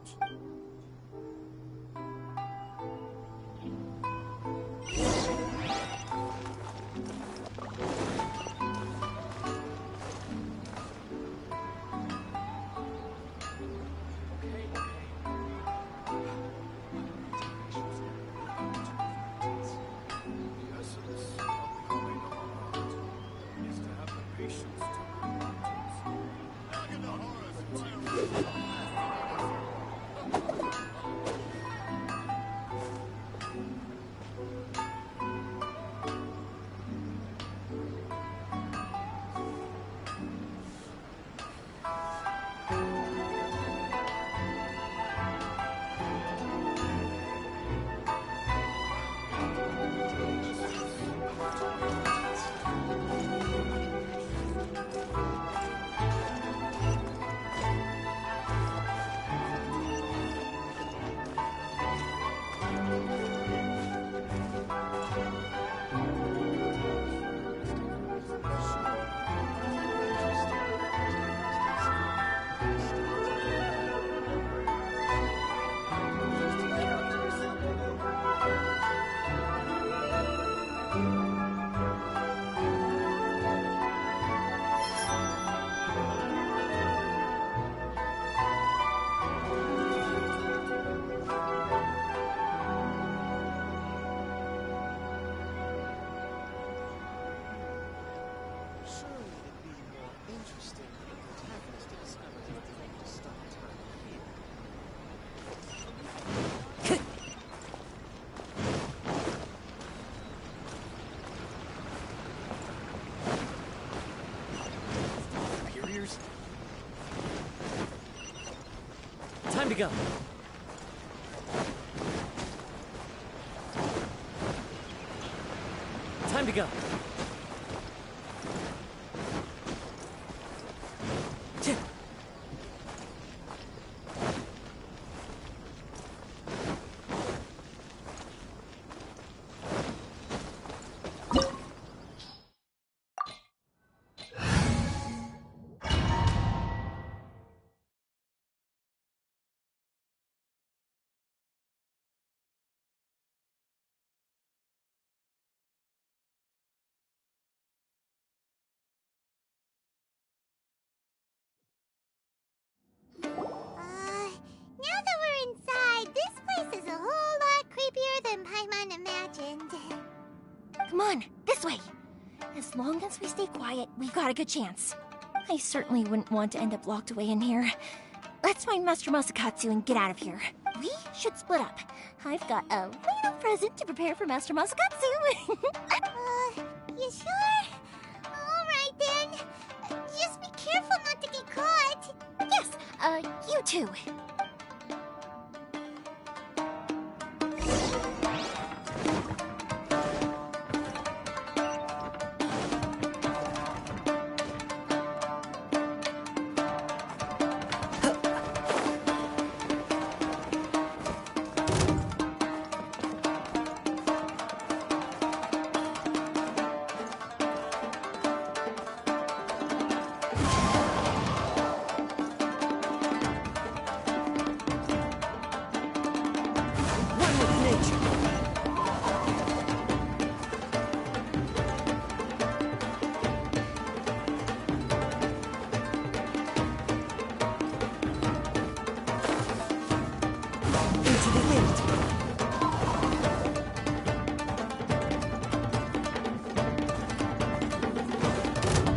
Time to go. Time to go. Now that we're inside, this place is a whole lot creepier than Paimon imagined. Come on, this way. As long as we stay quiet, we've got a good chance. I certainly wouldn't want to end up locked away in here. Let's find Master Masakatsu and get out of here. We should split up. I've got a little present to prepare for Master Masakatsu. You sure? Alright then. Just be careful not to get caught. Yes, you too.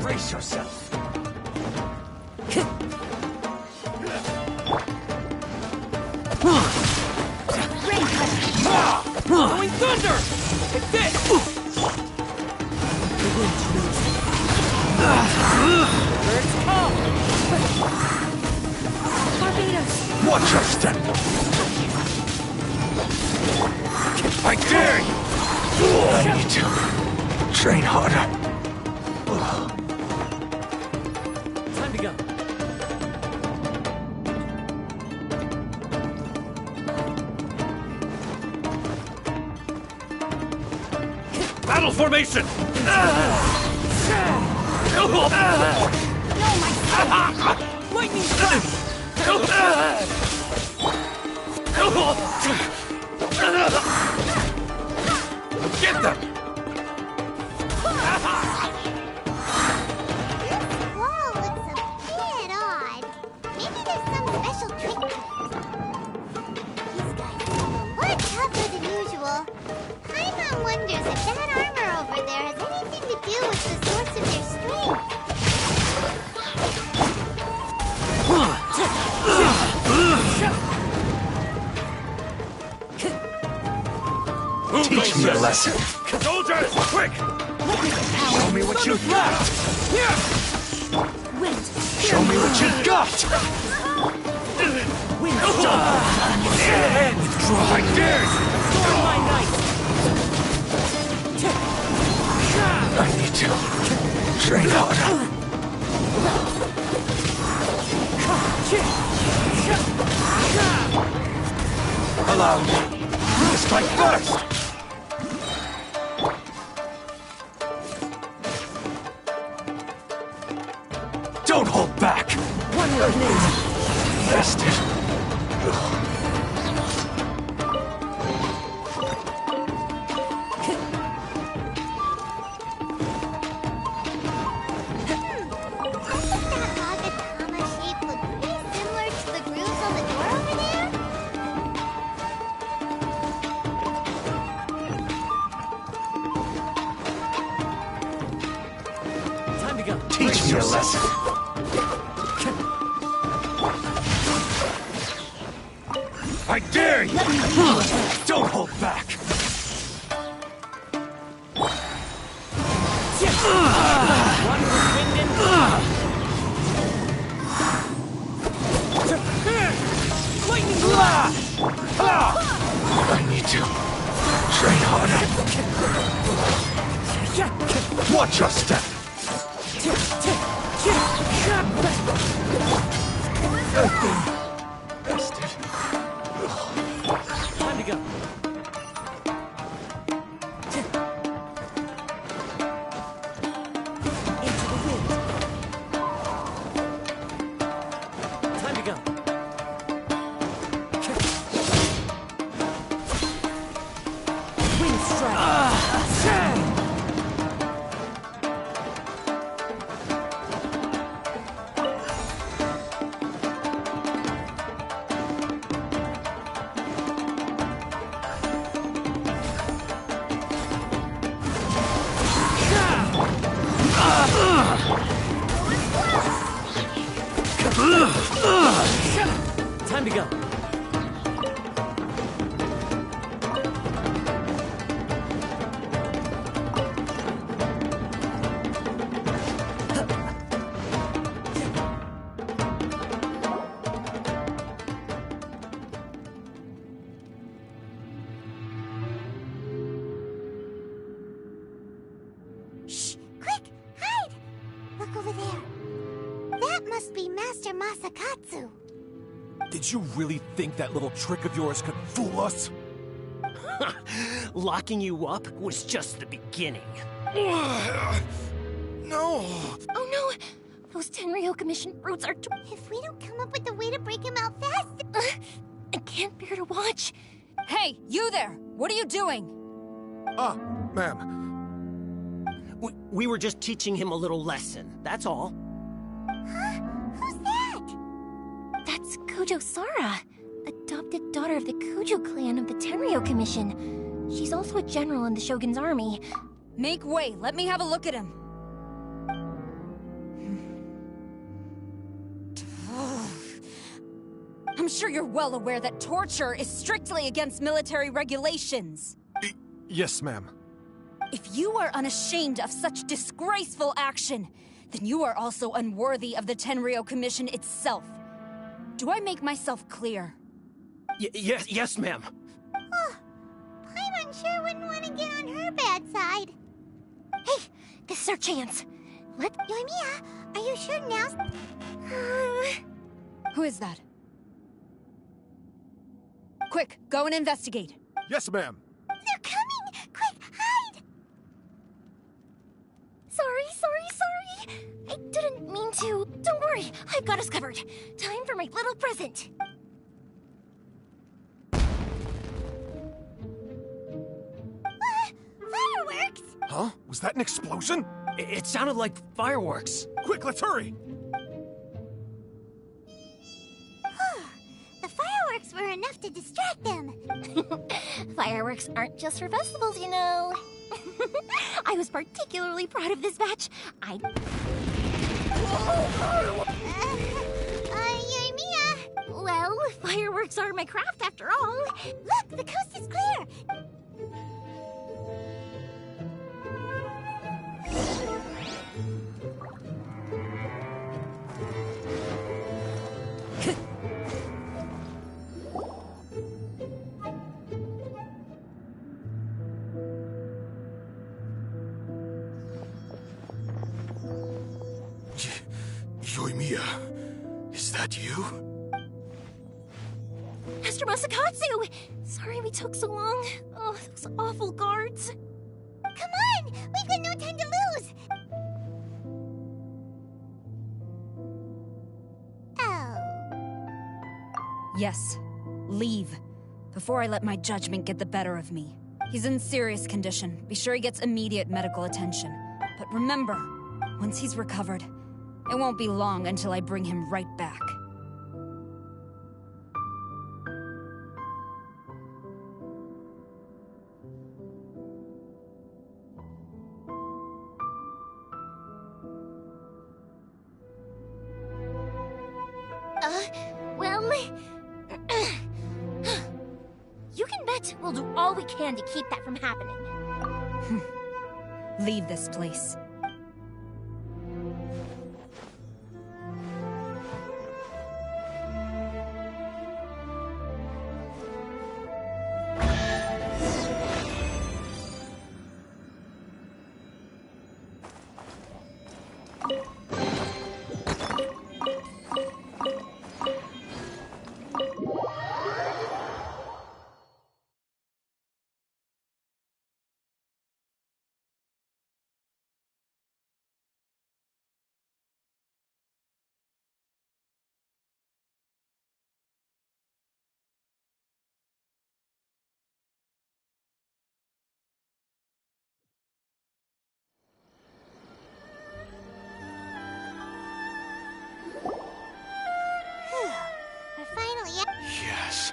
Brace yourself. Blowing thunder! Hit this! The wind Birds come! Barbados! Watch your step! I dare you! I need to train harder. Time to go. Battle formation! Lightning strike! Get them! Wall looks a bit odd. Maybe there's some special trick to it. These guys seem a lot tougher than usual. Paimon wonders if that armor over there has anything to do with the source of their strength. Teach me a lesson. Soldiers, quick! Show me what you've got! Wind! Show me what you've got! Wind storm! I dare you! Storm my night! I need to train harder. Allow me to strike first! Don't hold back! One more minute! Vested. Teach me a lesson. I dare you! Don't hold back! One with wind and lightning blast! I need to train harder. Watch your step! Time to go. Into the wind. Time to go. Wind strike. Time to go. Shh! Quick! Hide! Look over there. That must be Master Masakatsu. Did you really think that little trick of yours could fool us? Locking you up was just the beginning. No! Oh no! Those Tenryo Commission brutes are If we don't come up with a way to break him out fast... I can't bear to watch. Hey, you there! What are you doing? Ma'am. We were just teaching him a little lesson, that's all. Huh? Who's that? That's Kujo Sara, adopted daughter of the Kujo clan of the Tenryo Commission. She's also a general in the Shogun's army. Make way, let me have a look at him. I'm sure you're well aware that torture is strictly against military regulations. Yes, ma'am. If you are unashamed of such disgraceful action, then you are also unworthy of the Tenryou Commission itself. Do I make myself clear? Yes, ma'am. Oh, Paimon sure wouldn't want to get on her bad side. Hey, this is our chance. Yoimiya, are you sure now's... Who is that? Quick, go and investigate. Yes, ma'am. They're coming! Quick, hide! Sorry. I didn't mean to. Don't worry, I've got us covered. Time for my little present. Fireworks! Huh? Was that an explosion? It sounded like fireworks. Quick, let's hurry! The fireworks were enough to distract them. Fireworks aren't just for festivals, you know. I was particularly proud of this batch. Yoimiya! Well, fireworks are my craft after all. Look, the coast is clear! Yoimiya, is that you? Master Masakatsu! Sorry we took so long. Oh, those awful guards. Come on! We've got no time to lose! Oh. Yes, leave. Before I let my judgment get the better of me. He's in serious condition. Be sure he gets immediate medical attention. But remember, once he's recovered, it won't be long until I bring him right back. Well... you can bet we'll do all we can to keep that from happening. Leave this place. Yes.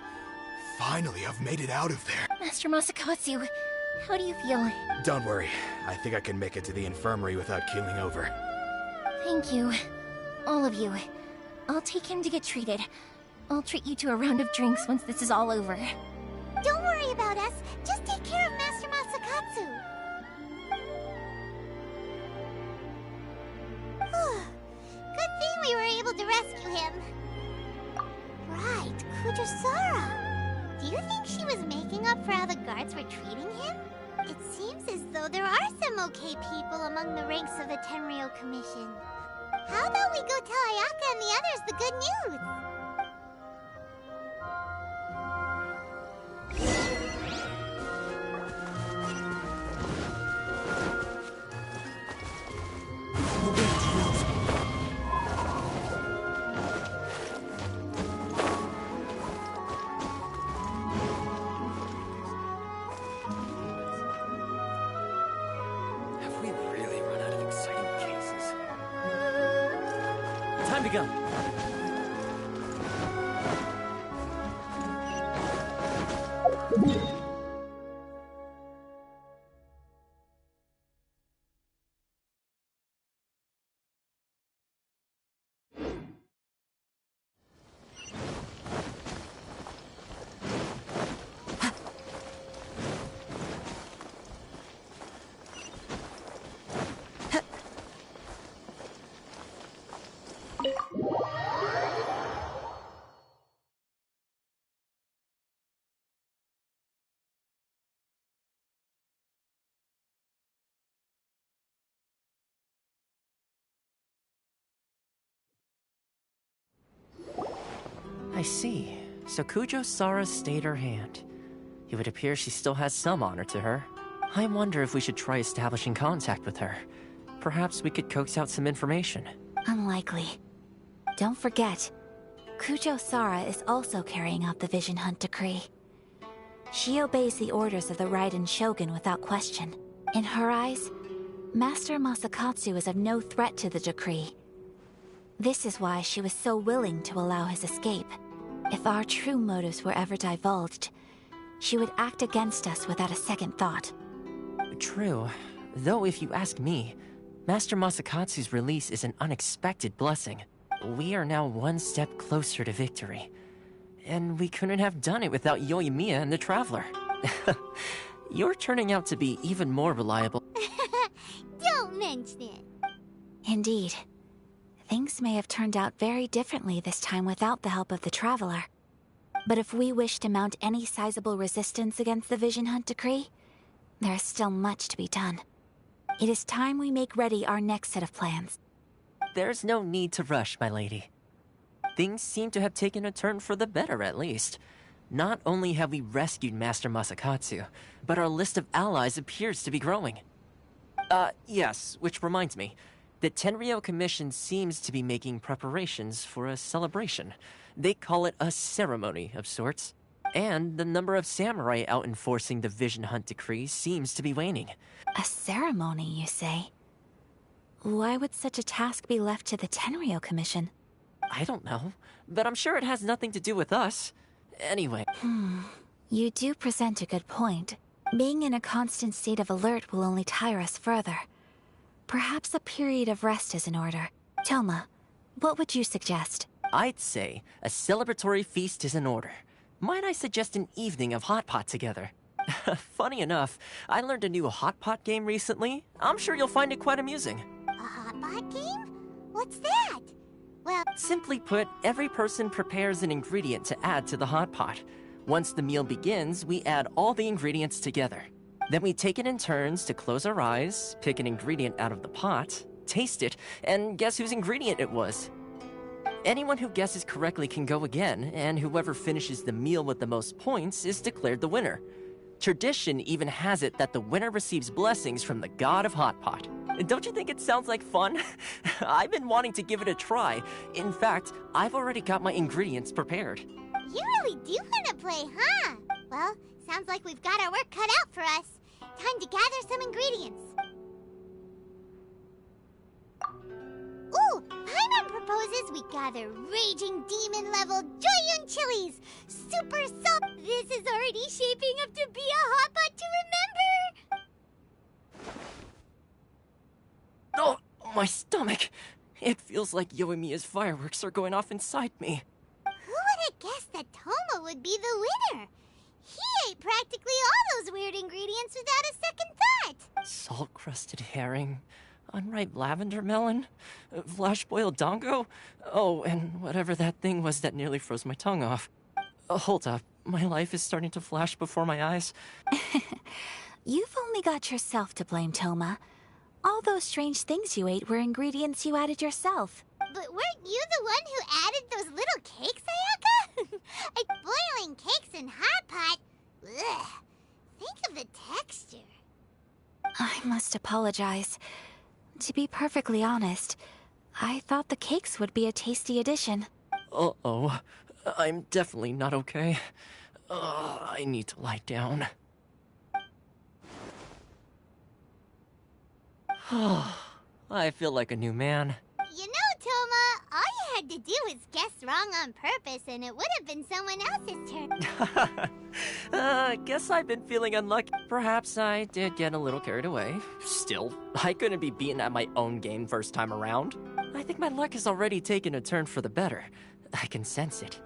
Finally, I've made it out of there. Master Masakatsu, how do you feel? Don't worry. I think I can make it to the infirmary without keeling over. Thank you. All of you. I'll take him to get treated. I'll treat you to a round of drinks once this is all over. Don't worry about us. Just take care of Master Masakatsu. Good thing we were able to rescue him. Right, Kujusara. Do you think she was making up for how the guards were treating him? It seems as though there are some okay people among the ranks of the Tenryou Commission. How about we go tell Ayaka and the others the good news? Have we really run out of exciting cases? Time to go. I see. So Kujo-Sara stayed her hand. It would appear she still has some honor to her. I wonder if we should try establishing contact with her. Perhaps we could coax out some information. Unlikely. Don't forget, Kujo-Sara is also carrying out the Vision Hunt decree. She obeys the orders of the Raiden Shogun without question. In her eyes, Master Masakatsu is of no threat to the decree. This is why she was so willing to allow his escape. If our true motives were ever divulged, she would act against us without a second thought. True. Though if you ask me, Master Masakatsu's release is an unexpected blessing. We are now one step closer to victory. And we couldn't have done it without Yoimiya and the Traveler. You're turning out to be even more reliable. Don't mention it. Indeed. Things may have turned out very differently this time without the help of the Traveler. But if we wish to mount any sizable resistance against the Vision Hunt decree, there is still much to be done. It is time we make ready our next set of plans. There's no need to rush, my lady. Things seem to have taken a turn for the better, at least. Not only have we rescued Master Masakatsu, but our list of allies appears to be growing. Yes, which reminds me. The Tenryou Commission seems to be making preparations for a celebration. They call it a ceremony of sorts. And the number of samurai out enforcing the Vision Hunt decree seems to be waning. A ceremony, you say? Why would such a task be left to the Tenryou Commission? I don't know, but I'm sure it has nothing to do with us. Anyway. You do present a good point. Being in a constant state of alert will only tire us further. Perhaps a period of rest is in order. Toma, what would you suggest? I'd say a celebratory feast is in order. Might I suggest an evening of hot pot together? Funny enough, I learned a new hot pot game recently. I'm sure you'll find it quite amusing. A hot pot game? What's that? Well, simply put, every person prepares an ingredient to add to the hot pot. Once the meal begins, we add all the ingredients together. Then we take it in turns to close our eyes, pick an ingredient out of the pot, taste it, and guess whose ingredient it was. Anyone who guesses correctly can go again, and whoever finishes the meal with the most points is declared the winner. Tradition even has it that the winner receives blessings from the god of hot pot. Don't you think it sounds like fun? I've been wanting to give it a try. In fact, I've already got my ingredients prepared. You really do want to play, huh? Well, sounds like we've got our work cut out for us. Time to gather some ingredients. Ooh, Paimon proposes we gather raging demon-level Joyun chilies. Super salt. This is already shaping up to be a hot pot to remember. Oh, my stomach. It feels like Yoimiya's fireworks are going off inside me. Who would have guessed that Toma would be the winner? He ate practically all those weird ingredients without a second thought. Salt-crusted herring, unripe lavender melon, flash-boiled dongo. Oh, and whatever that thing was that nearly froze my tongue off. Hold up, my life is starting to flash before my eyes. You've only got yourself to blame, Toma. All those strange things you ate were ingredients you added yourself. But weren't you the one who added those little cakes, Ayaka? Boiling cakes in hot pot? Ugh. Think of the texture. I must apologize. To be perfectly honest, I thought the cakes would be a tasty addition. Uh-oh. I'm definitely not okay. I need to lie down. I feel like a new man. You know, Toma, all you had to do was guess wrong on purpose and it would have been someone else's turn. Guess I've been feeling unlucky. Perhaps I did get a little carried away. Still, I couldn't be beaten at my own game first time around. I think my luck has already taken a turn for the better. I can sense it.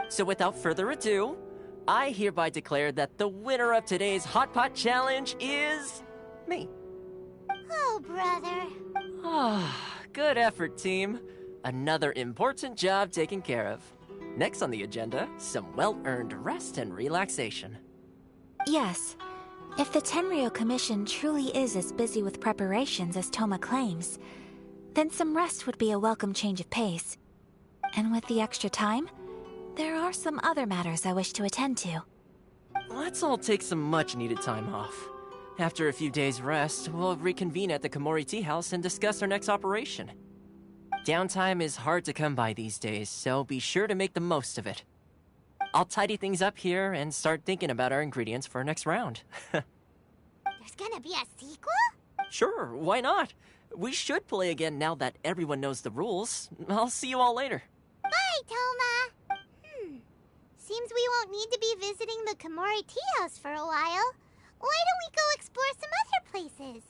So without further ado, I hereby declare that the winner of today's Hot Pot Challenge is... me. Oh, brother. Good effort, team. Another important job taken care of. Next on the agenda, some well-earned rest and relaxation. Yes. If the Tenryou Commission truly is as busy with preparations as Toma claims, then some rest would be a welcome change of pace. And with the extra time, there are some other matters I wish to attend to. Let's all take some much-needed time off. After a few days' rest, we'll reconvene at the Komori Tea House and discuss our next operation. Downtime is hard to come by these days, so be sure to make the most of it. I'll tidy things up here and start thinking about our ingredients for our next round. There's gonna be a sequel? Sure, why not? We should play again now that everyone knows the rules. I'll see you all later. Bye, Toma! Seems we won't need to be visiting the Komori Tea House for a while. Why don't we go explore some other places?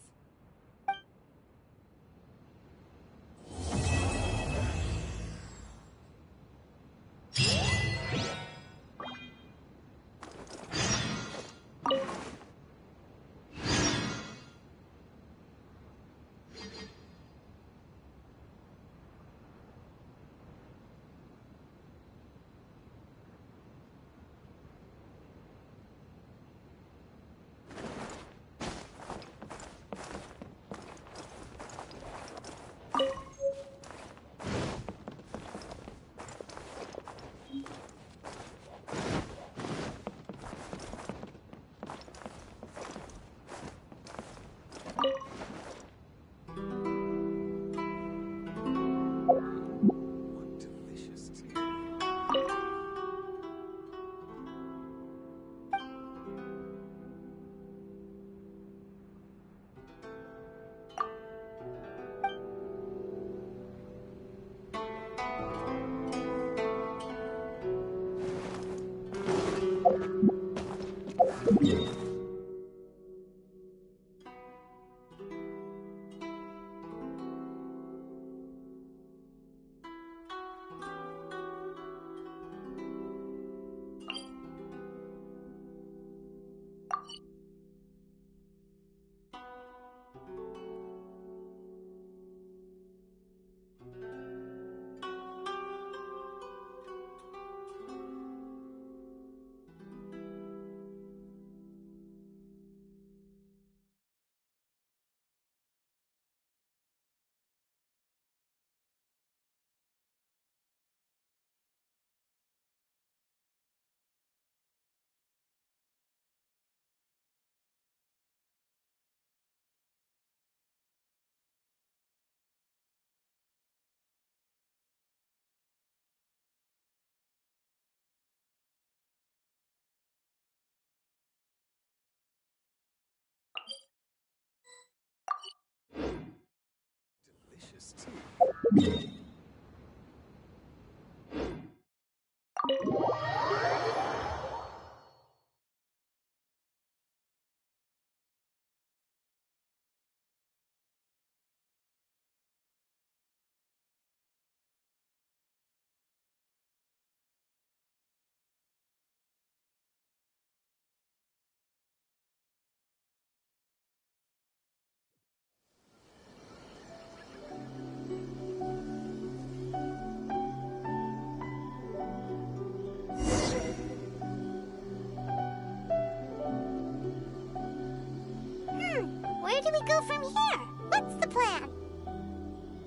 Where do we go from here? What's the plan?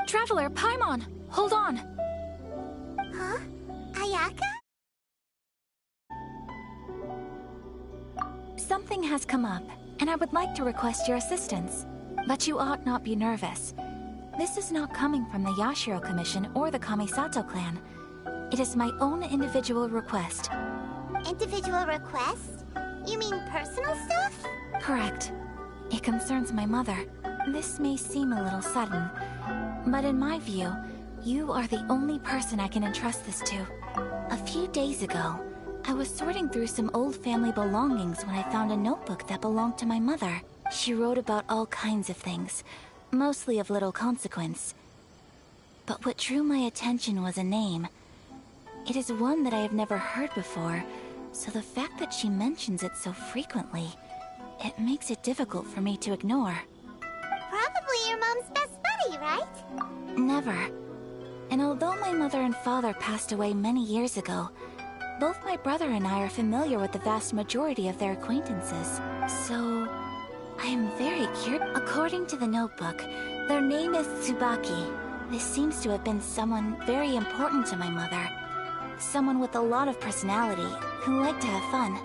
Traveler, Paimon, hold on. Huh? Ayaka? Something has come up, and I would like to request your assistance. But you ought not be nervous. This is not coming from the Yashiro Commission or the Kamisato clan. It is my own individual request. Individual request? You mean personal stuff? Correct. It concerns my mother. This may seem a little sudden, but in my view, you are the only person I can entrust this to. A few days ago, I was sorting through some old family belongings when I found a notebook that belonged to my mother. She wrote about all kinds of things, mostly of little consequence. But what drew my attention was a name. It is one that I have never heard before, so the fact that she mentions it so frequently, it makes it difficult for me to ignore. Probably your mom's best buddy, right? Never. And although my mother and father passed away many years ago, both my brother and I are familiar with the vast majority of their acquaintances. So, I am very curious. According to the notebook, their name is Tsubaki. This seems to have been someone very important to my mother. Someone with a lot of personality, who liked to have fun.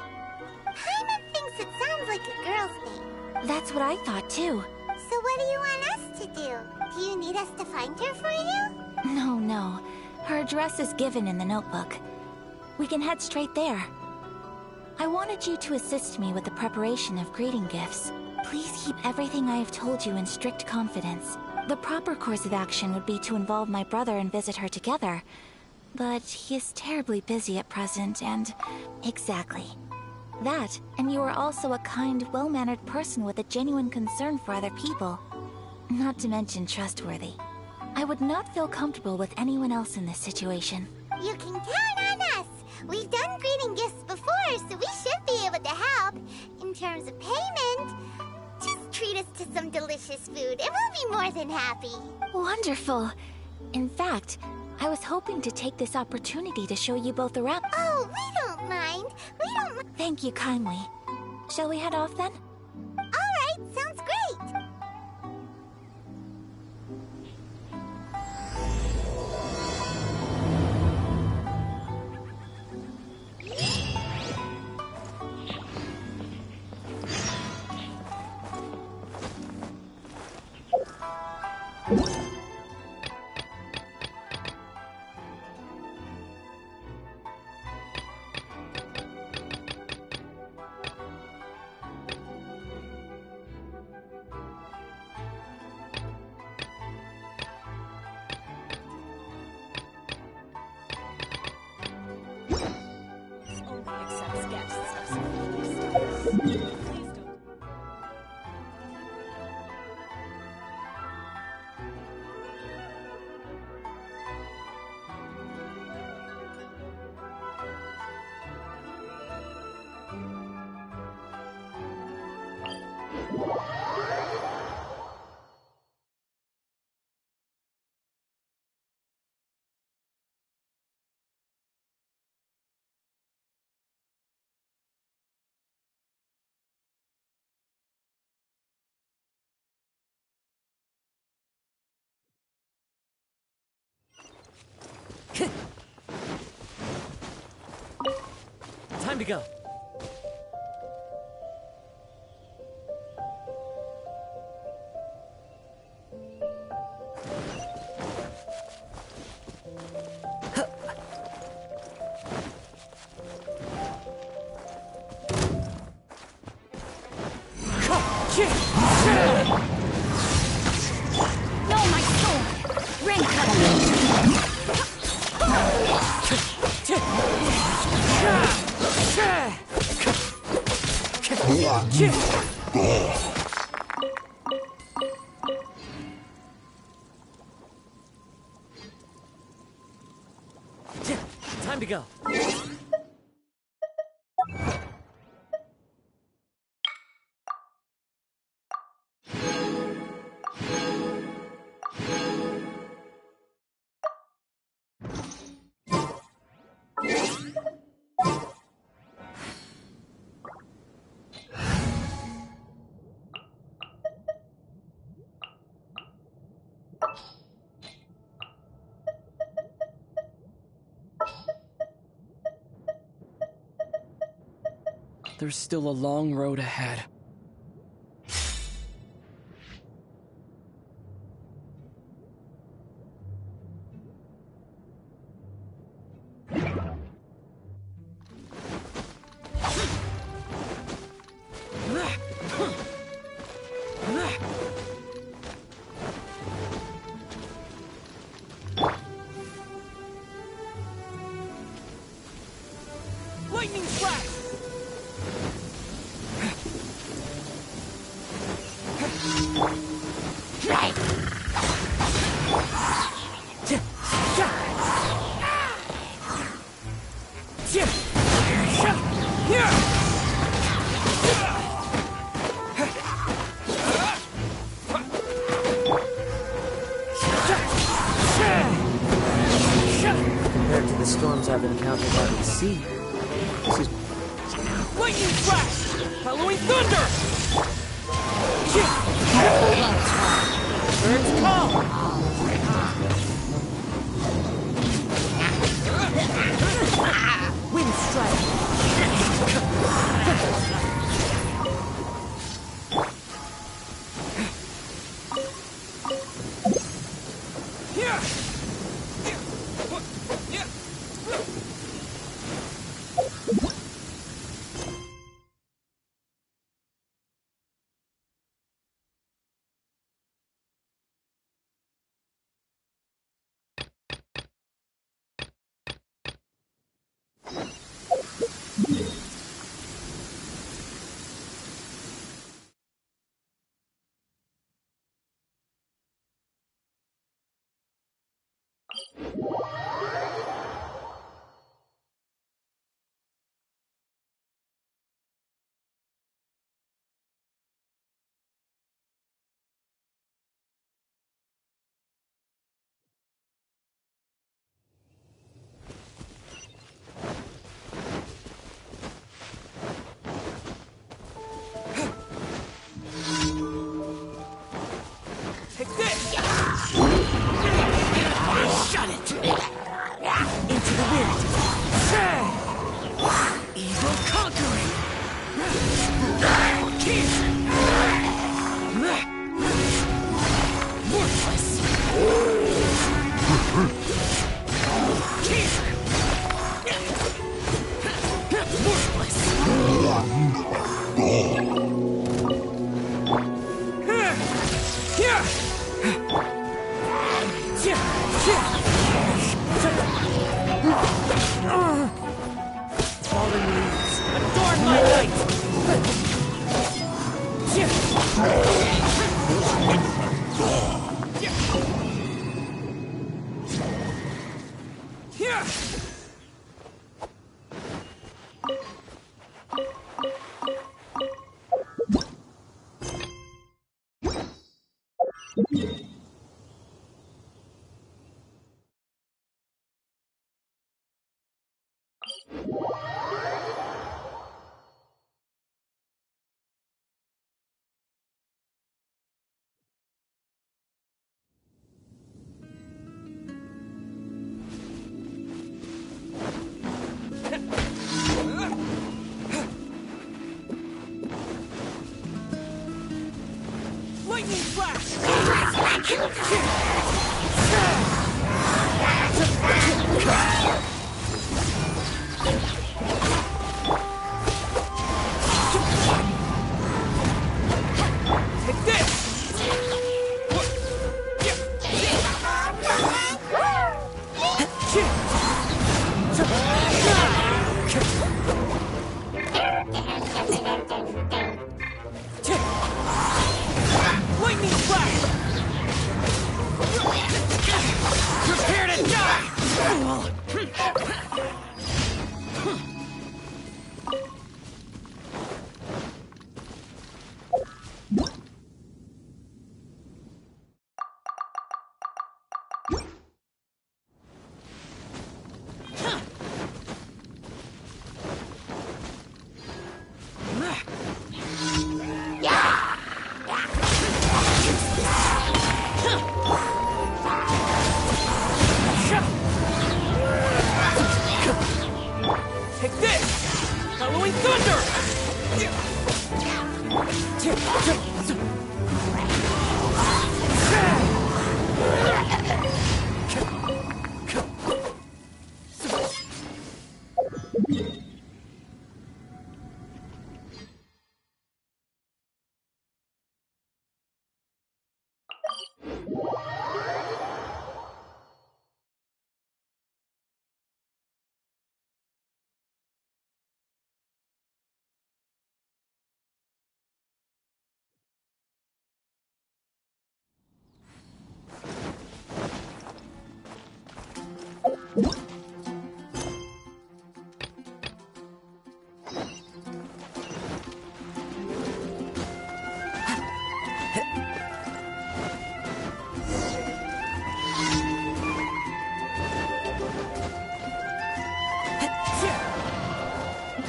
Paimon thinks it sounds like a girl's name. That's what I thought too. So what do you want us to do? Do you need us to find her for you? No. Her address is given in the notebook. We can head straight there. I wanted you to assist me with the preparation of greeting gifts. Please keep everything I have told you in strict confidence. The proper course of action would be to involve my brother and visit her together. But he is terribly busy at present, and... Exactly. That, and you are also a kind, well-mannered person with a genuine concern for other people. Not to mention trustworthy. I would not feel comfortable with anyone else in this situation. You can count on us! We've done greeting gifts before, so we should be able to help. In terms of payment, just treat us to some delicious food, and we'll be more than happy. Wonderful! In fact, I was hoping to take this opportunity to show you both around. Oh, we don't mind. Thank you kindly. Shall we head off then? Alright, sounds great! Time to go. No, my sword! Ring Time to go. There's still a long road ahead. Lightning flash! Compared to the storms I've encountered out at sea, this is... Lightning flash! Halloween thunder! Birds call!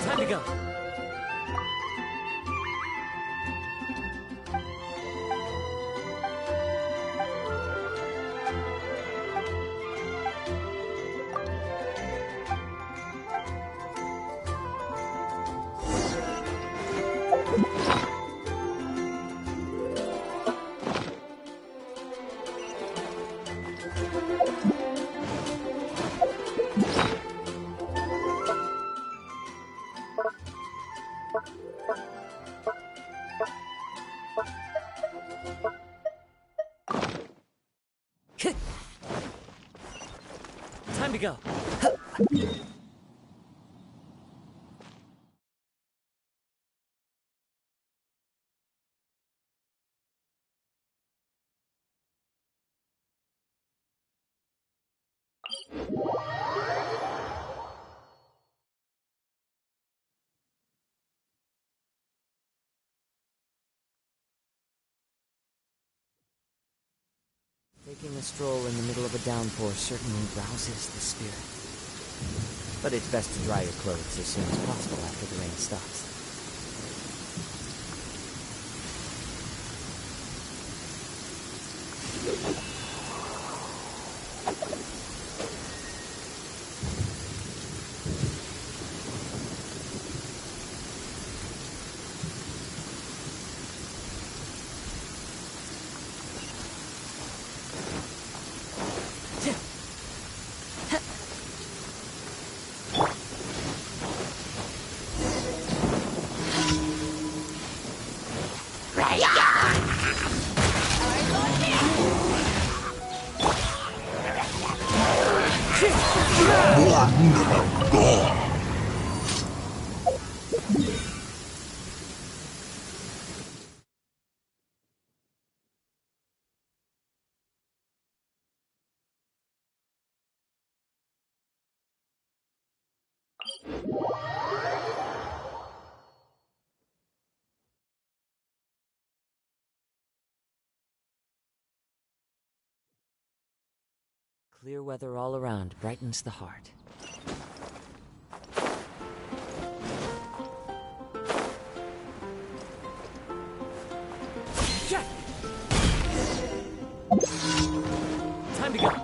Time to go. to go. Taking a stroll in the middle of a downpour certainly rouses the spirit. But it's best to dry your clothes as soon as possible after the rain stops. Clear weather all around brightens the heart. Time to go.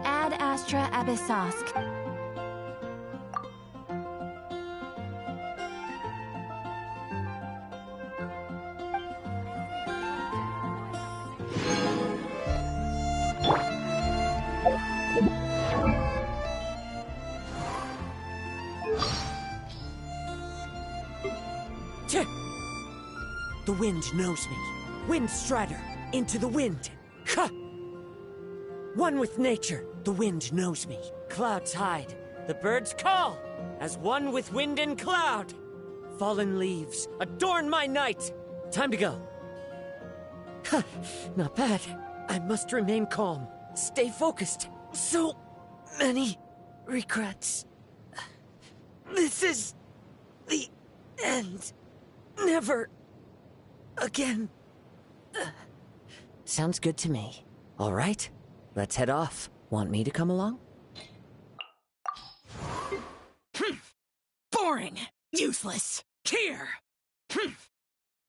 Ad Astra Abyssosk. The wind knows me. Wind Strider, into the wind. Ha! One with nature, the wind knows me. Clouds hide, the birds call, as one with wind and cloud. Fallen leaves, adorn my night. Time to go. Ha! Not bad. I must remain calm. Stay focused. So many regrets. This is the end. Never again. Sounds good to me. All right, let's head off. Want me to come along? Boring. Useless. Here.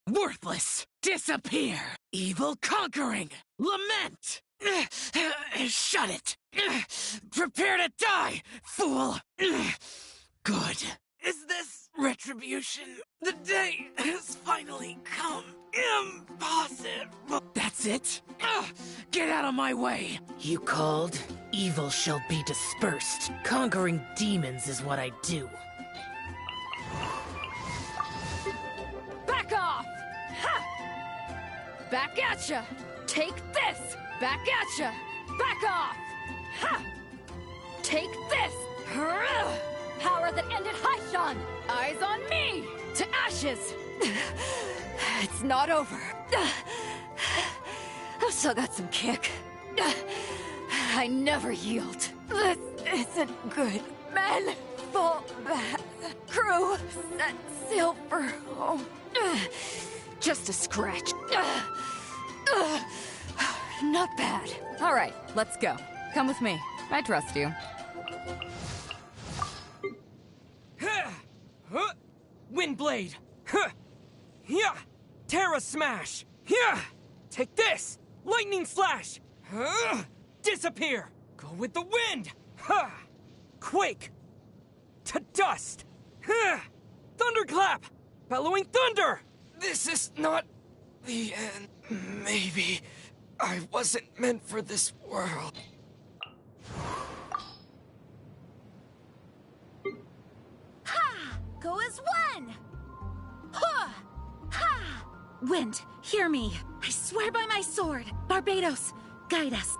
Worthless. Disappear. Evil conquering. Lament. Shut it. Prepare to die, fool. Good. Is this retribution? The day has finally come. Impossible. That's it? Get out of my way. You called? Evil shall be dispersed. Conquering demons is what I do. Back off! Ha! Back at ya! Take this! Back at ya! Back off! Ha! Take this! Power that ended Haishan! Eyes on me! To ashes! It's not over. I've still got some kick. I never yield. This isn't good. Men, fall back. Crew, set sail for home. Just a scratch. Not bad. All right, let's go. Come with me. I trust you. Windblade! Yeah! Terra Smash! Yeah! Take this! Lightning Slash! Disappear! Go with the wind! Quake! To dust! Thunderclap! Bellowing thunder! This is not the end. Maybe I wasn't meant for this world. Ha! Go as one! Ha! Ha! Wind, hear me. I swear by my sword. Barbados, guide us.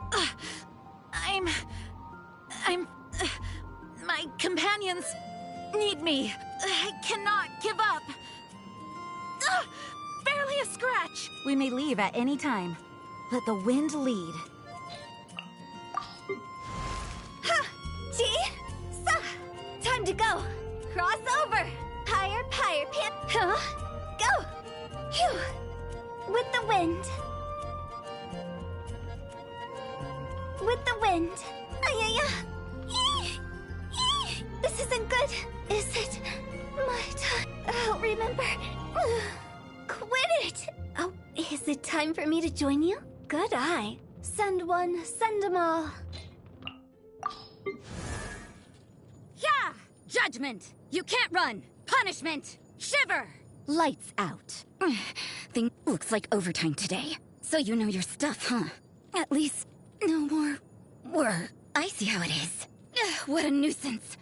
My companions need me. I cannot give up. Barely a scratch. We may leave at any time. Let the wind lead. Ha! Gee! Sa! Time to go. Cross over. Higher, higher, pin. Huh? Go! Phew! With the wind. With the wind. Ay-ya-ya! This isn't good, is it? My time. I'll remember. Quit it! Oh, is it time for me to join you? Good eye. Send one, send them all. Yeah! Judgment! You can't run! Punishment! Shiver! Lights out. Thing looks like overtime today. So you know your stuff, huh? At least, no more work. I see how it is. What a nuisance.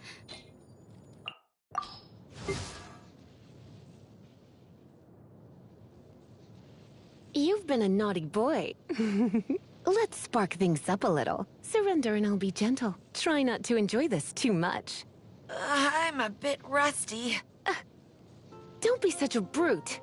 You've been a naughty boy. Let's spark things up a little. Surrender and I'll be gentle. Try not to enjoy this too much. I'm a bit rusty. Don't be such a brute.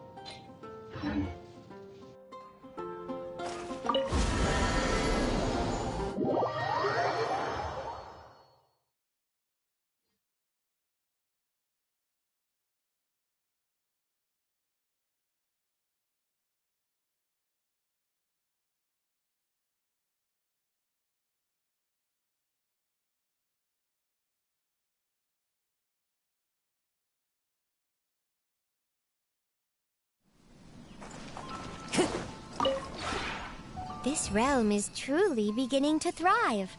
This realm is truly beginning to thrive.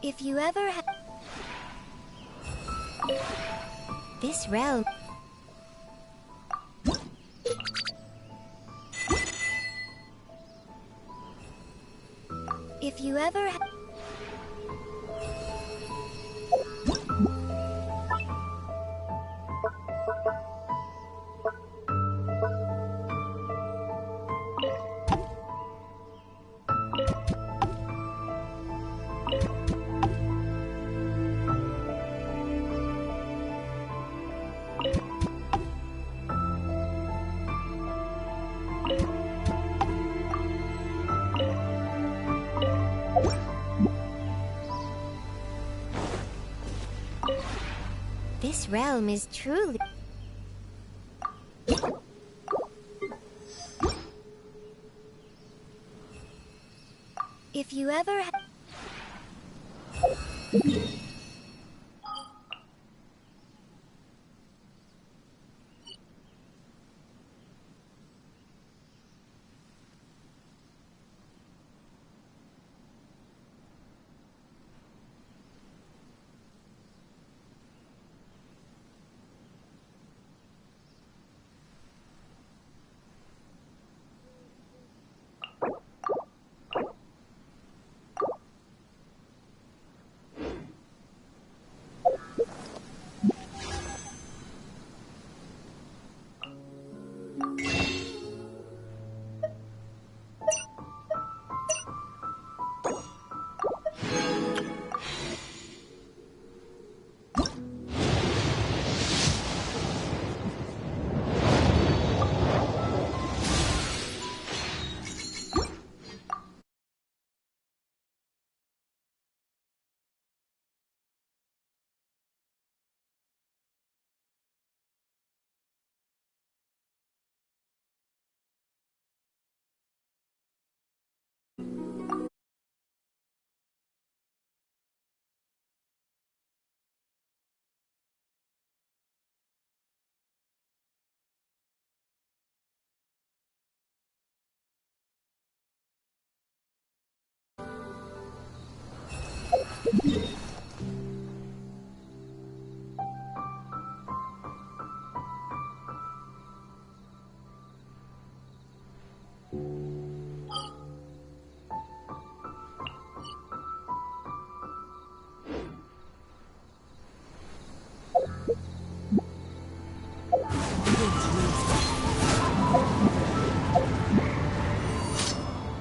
If you ever this realm. If you ever This realm is truly... If you ever